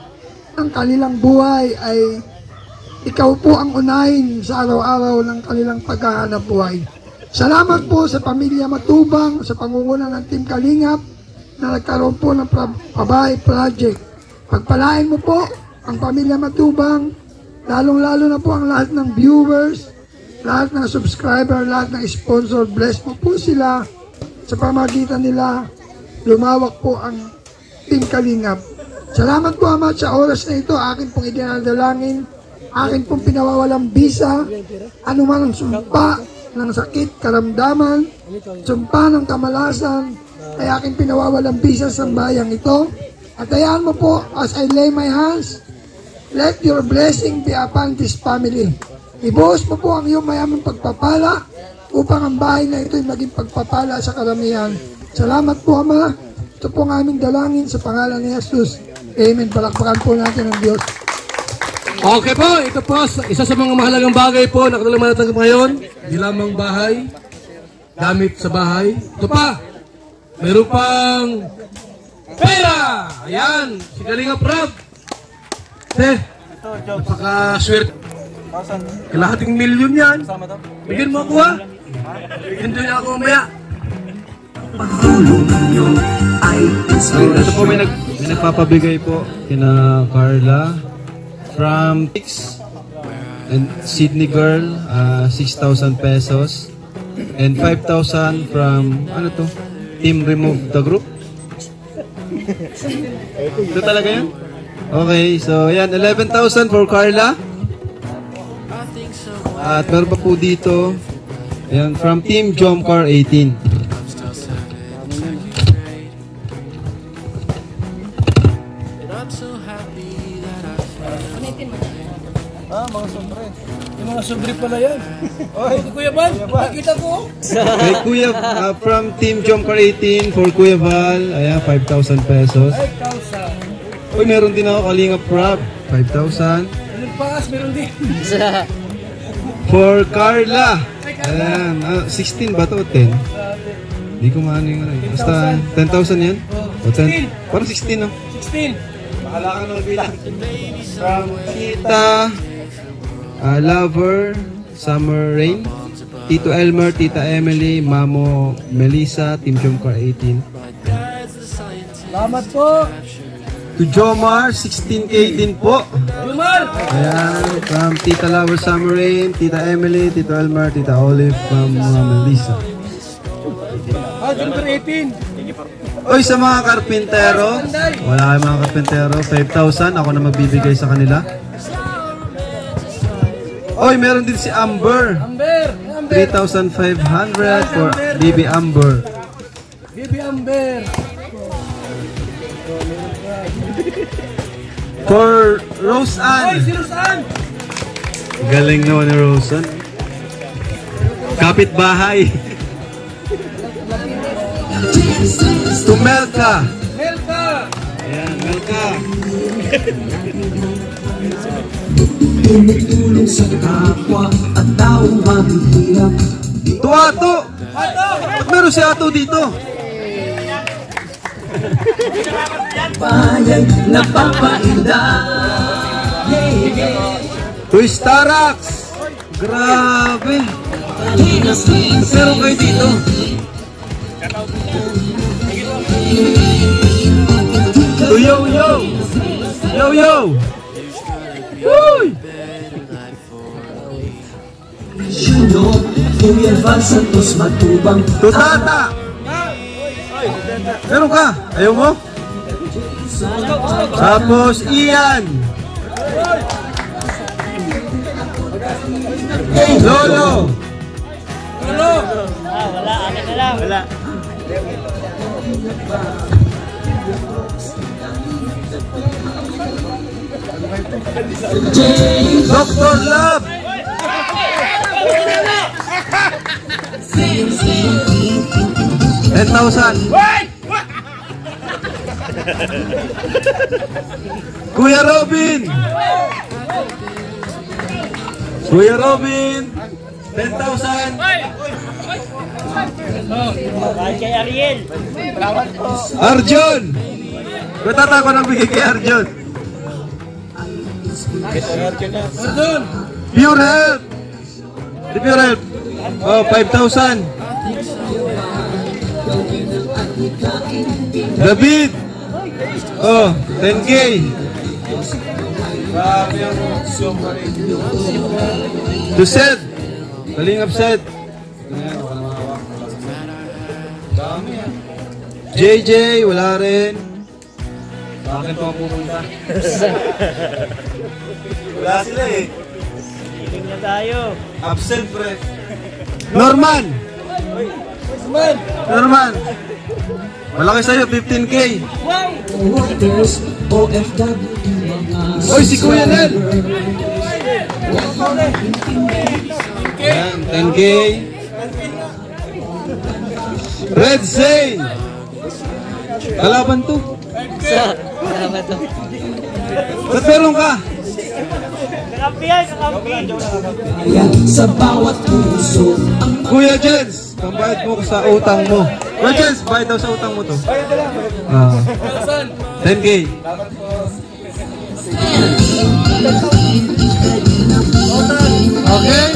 S7: ng kanilang buhay ay ikaw po ang unahin sa araw-araw ng kanilang paghahanap buhay. Salamat po sa pamilya Matubang, sa pangunguna ng Team Kalingap na nagkaroon po ng pabahay project. Pagpalain mo po ang pamilya Matubang, lalong-lalo na po ang lahat ng viewers, lahat ng subscriber, lahat ng sponsor. Bless mo po sila sa pamagitan nila. Lumawak po ang Team Kalingap. Salamat po Ama sa oras na ito. Akin pong idinadalangin, akin pong pinawawalang bisa, anuman ang sumpa ng sakit, karamdaman, sumpa ng kamalasan, ay aking pinawawalang bisa sa bayang ito. At hayaan mo po, as I lay my hands, let your blessing be upon this family. Ibuhos mo po ang iyong mayamang pagpapala upang ang bahay na ito ay maging pagpapala sa karamihan. Salamat po Ama. Ito po ang aming dalangin sa pangalan ni Jesus. Amen. Palakpakan po natin ang Diyos.
S5: Okay po, ito po, isa sa mga mahalagang bagay po na kanilang manatanggap ngayon, di lamang bahay, gamit sa bahay. Ito pa, mayroon pang pera! Ayan, si Kalingap Rab. Napaka-swerte. Kalahating milyon yan. Bigyan mo ako ha. Bigyan doon ako mamaya.
S17: Ito po may nagpapabigay po kina Carla from and Sydney Girl, 6,000 pesos and 5,000 from ano to? Team Remove the Group. Ito talaga yan? Okay, so yan 11,000 for Carla. At meron pa po dito yan from Team Jomcar 18.
S7: Mga sobre. Yung mga sobre pala yan. Oh, Kuya Val, nakita ko.
S17: Kay Kuya, from Team Jomcar 18 for Kuya Val, ayan, 5,000 pesos.
S7: 5,000.
S17: Uy, meron din ako Kalingap Rab, 5,000.
S7: Anong paas, meron din.
S17: For Carla, ayan, 16 ba to? 10? Hindi ko maano yung ano. Basta 10,000 yan. 16. Parang 16, no?
S5: 16.
S17: Bahala ka ng bilang. From Tita, Lover, Summer Rain, Tito Elmer, Tita Emily, Mamo Melissa, Team Jomcar 18.
S5: Salamat po.
S17: To Jomar, 16K din po.
S5: Jomar!
S17: Ayan, from Tita Lover, Summer Rain, Tita Emily, Tito Elmer, Tita Olive, from Melissa.
S5: Jomcar 18.
S17: Oy, sa mga karpintero, wala kayong mga karpintero, 5,000, ako na magbibigay sa kanila. Oy, meron din si Amber. 3,500 for Baby Amber.
S5: Baby Amber.
S17: For Rose Ann.
S5: Oy, si Rose Ann.
S17: Galing naman ni Rose Ann. Kapitbahay. To Melka.
S5: Melka.
S17: Ayan, Melka.
S3: Tumutulong sa kapwa at taong mahihirap.
S17: To Ato. Ba't meron si Ato dito?
S3: Bayan napapainda.
S17: To Starax. Grabe. Meron kayo dito. To Yo-Yo. Yo-Yo. Uy!
S3: Juno, Kuya Val Santos Matubang.
S17: To Tata. Meron ka? Ayaw mo? Tapos Ian. Lolo.
S5: Lolo.
S15: Wala, akin na lang. Wala.
S17: Dr. Love. 10,000. Kuya Robin. Kuya Robin. 10,000.
S15: Kay Ariel.
S17: Arjun. Batata ko nang bigay kay Arjun.
S5: Arjun.
S17: Pure Health. Di Pure Health. Oh, 5,000. David. Oh, 10K. To Seth. Kalingap Seth. JJ, wala rin.
S19: Bakit pa pupunta? Wala sila eh.
S15: Hiling na tayo.
S19: Absent, pre.
S17: Norman. Norman. Malaki sa'yo, 15K. Oy, si Kuya Nel. Yan, 10K. Red Zane. Kalaban to.
S15: Salamat to.
S17: Ba't meron ka?
S15: Kakampiyan, kakampiyan.
S3: Sa bawat puso.
S17: Kuya Jens, pambayad mo sa utang mo. Kuya Jens, bayad daw sa utang mo to. 10K. Okay?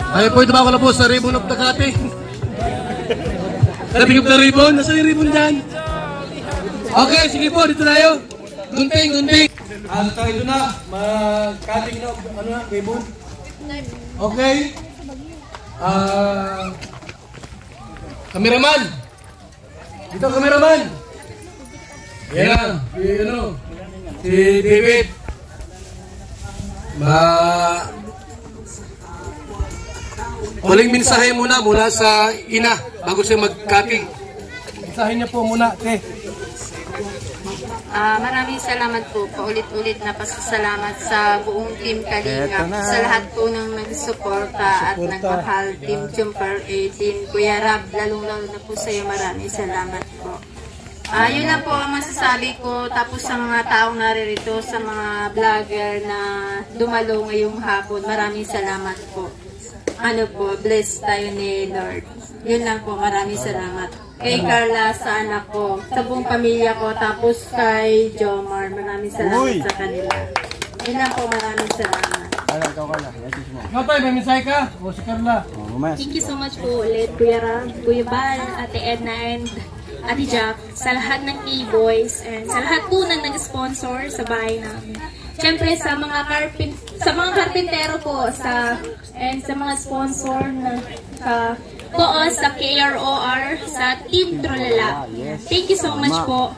S17: Ayaw po ito ba ako na po sa ribbon of Takati? Nabigap na ribbon? Nasa yung ribbon dyan? Okay, sige po, dito tayo. Gunting, gunting.
S5: Tayo doon na. Mag-cutting na. Ano na, ribbon? Okay. Cameraman. Dito, cameraman. Yan. Si David. Huling mensahe muna sa ina bago siya mag-cutting. Mensahe niya po muna, te.
S4: Maraming salamat po, paulit-ulit na pasasalamat sa buong Team Kalingap, sa lahat po ng nagsuporta at nagmahal, Team Jomcar 18, Kuya Rab, lalong-lalo na po sa iyo, maraming salamat po. Yun lang po ang masasabi ko, tapos sa mga taong naririto, sa mga vlogger na dumalo ngayong hapon, maraming salamat po. Bless tayo ni Lord. Yun lang po, maraming salamat. kay Carla sa anak ko, sa buong pamilya ko, tapos kay Jomar. Maraming salamat sa kanila. Yun lang po, maraming salamat.
S5: Ikaw tayo, may mensahe ka? O si Carla?
S20: Thank you so much po ulit, Kuya Rab, Kuya Bal, Ate Edna, and Ate Jack, sa lahat ng K-Boys, and sa lahat po ng nag-sponsor sa bahay namin. Siyempre, sa mga karpintero po, and sa mga sponsor na sa KROR, sa Team Trolala. Thank you so much po.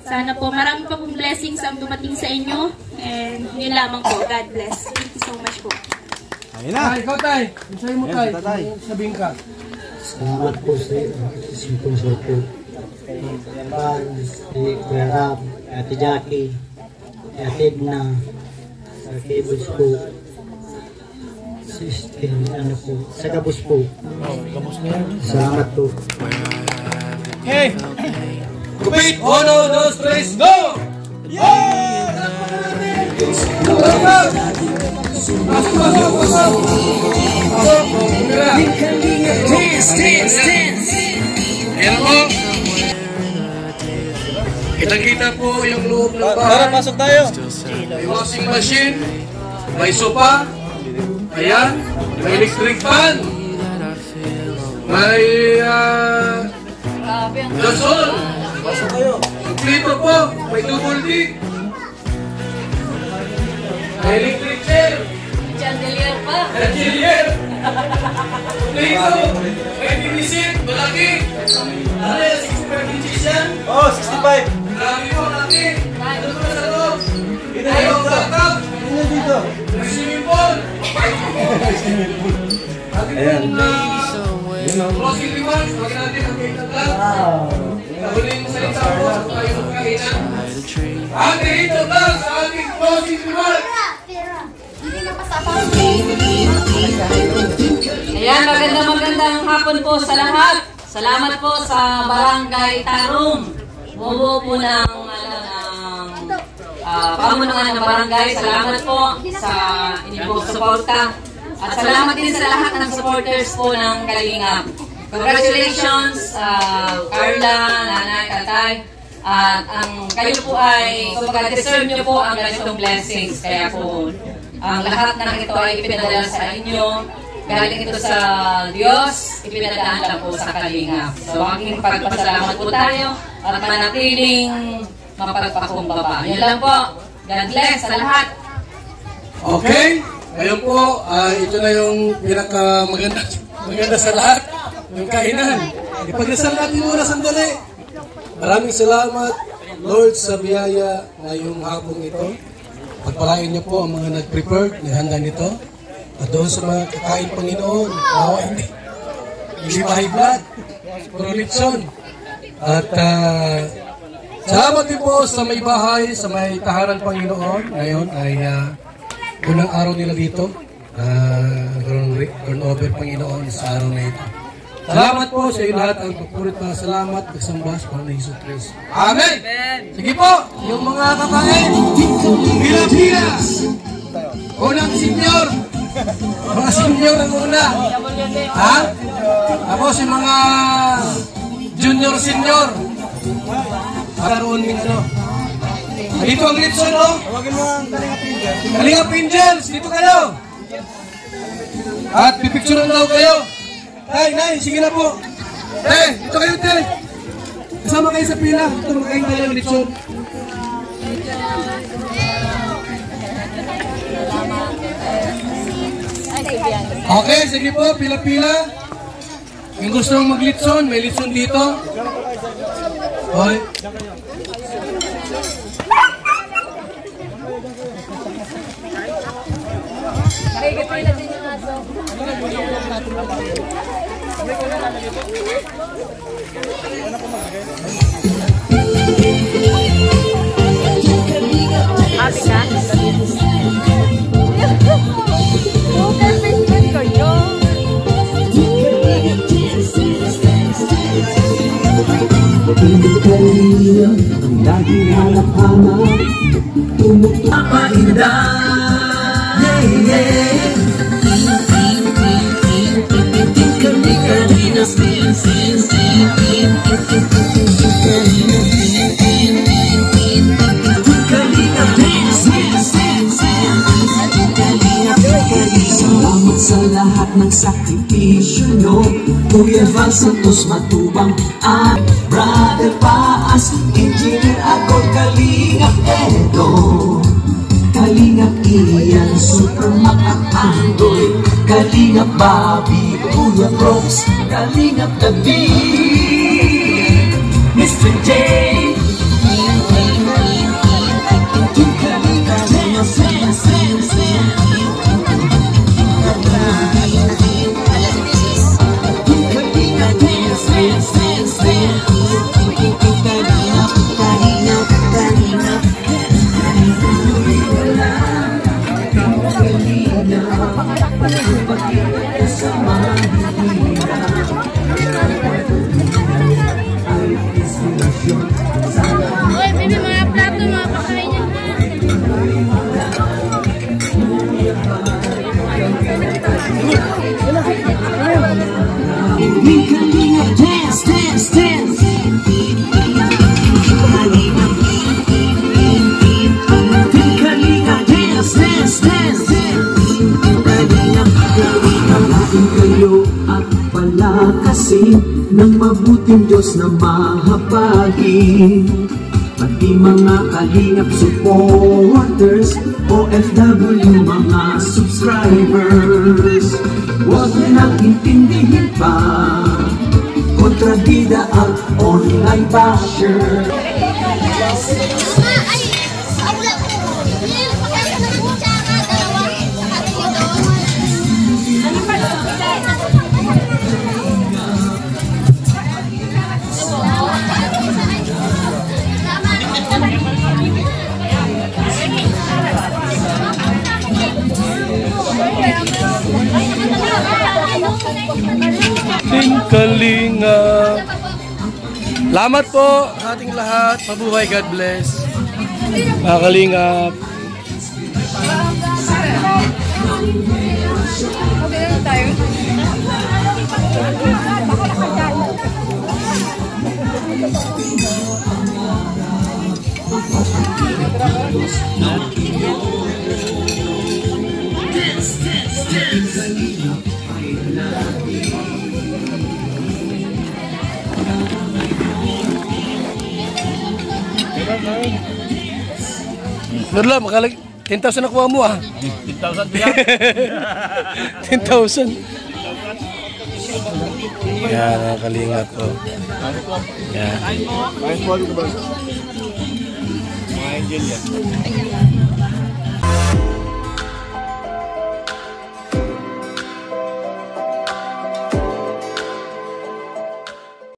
S20: Sana po marami pa pong blessings ang dumating sa inyo. And yun lamang po. God bless. Thank you so much po.
S5: Ayun na. Ikaw tayo. Mensahe mo tayo. Sabihin ka.
S7: Salamat po sa sponsor po. Si Kuya Rab, Ate Jackie, Ate Edna, sa Cables po. Sa Gabos po. Salamat po.
S5: Okay. Kupit! 1, 2, 3, go! Yeah! Dance! Ayan po. Kitang-kita po yung loob ng bahay.
S12: Tara, pasok tayo.
S5: May washing machine, may sopa, ayan, may electric fan, may gasol, kumplito po, may double D, may electric chair,
S16: Chandelier pa.
S5: Chandelier, kumplito, may tinisit, malaki, ano yan, 65 inches yan?
S12: Oh, 65.
S5: Marami po, malaki, ano po sa loob? Ayaw ang lakab, may swimming pool. Ayan. Closing remarks, wag natin ang kaitag. Huling salita po sa tayo ng kainan. Ang kaitag sa ating closing remarks.
S16: Ayan, magandang hapon po sa lahat. Salamat po sa Barangay Tarong. Buo po ng pamunuan ng barangay. Salamat po sa inyong suporta. At salamat din sa lahat ng supporters po ng Kalingap. Congratulations, Carla, Nanay, Tatay. At kayo po ay, kumbaga, deserve nyo po ang ganitong blessings. Kaya po, ang lahat ng ito ay ipinadala sa inyo. Galing ito sa Diyos, ipinadaan lang po sa Kalingap. So, aking pagpasalamat po tayo at manatiling mapagpakumbaba. Yan lang po. God bless sa lahat.
S5: Okay. Ngayon po, ito na yung maganda sa lahat, yung kainan. Ipagdasal natin muna sandali. Maraming salamat, Lord, sa biyaya ngayong hapon ito. Pagpalain niyo po ang mga nag-prepare, naghanda nito. At doon sa mga kakain, Panginoon, hindi ba high blood, puro litson. At salamat din po sa may bahay, sa may tahanan, Panginoon. Ngayon ay unang araw nila dito, turnover, Panginoon, sa araw na ito. Salamat po sa iyo lahat. Ang pagpurit na salamat, nagsamba sa Panginoon Hesus Kristo. Amen! Sige po, yung mga kakain, pila-pila. Unang senyor. Mga senyor ang una. Ha? Tapos yung mga junior-senyor. Karoon minto. Dito ang litson, no?
S12: Tawagin mo ang Kalingap Angels.
S5: Kalingap Angels, dito kayo. At pipicturean daw kayo. Nay, sige na po. Dito kayo, Tay. Kasama kayo sa pila. Ito magkain kayo ng litson. Okay, sige po, pila-pila. Yung gusto mong mag-litson, may litson dito. Okay.
S3: Ang laging hanap-hanap, tumutok pa indah. lahat ng sakripisyo nyo. Kuya Val Santos Matubang at Brother Paas, Engineer ako, Kalingap Edo, Kalingap Ian, Super Mac at Andoy, Kalingap Bobby, Kuya Brooks, Kalingap David, Mr. J,
S6: Oy, baby, mga plato, mga pakain niya.
S3: Dance, dance, dance. Kalinga, dance, dance, dance. Kalinga kayo at palakasin ng mabuting Diyos na mahabagin. Pati mga Kalingap supporters, OFW mga subscribers, huwag nang intindihin pa kontrabida at online basher.
S5: Team Kalingap. Salamat po sa ating lahat. Mabuhay, God bless. Mga Kalingap. Nurla, makalag 10,000 nakuha mo ah.
S13: 10,000 biya.
S5: 10,000. Yan, mga Kalingap po. Yan.
S12: Mga angel yan.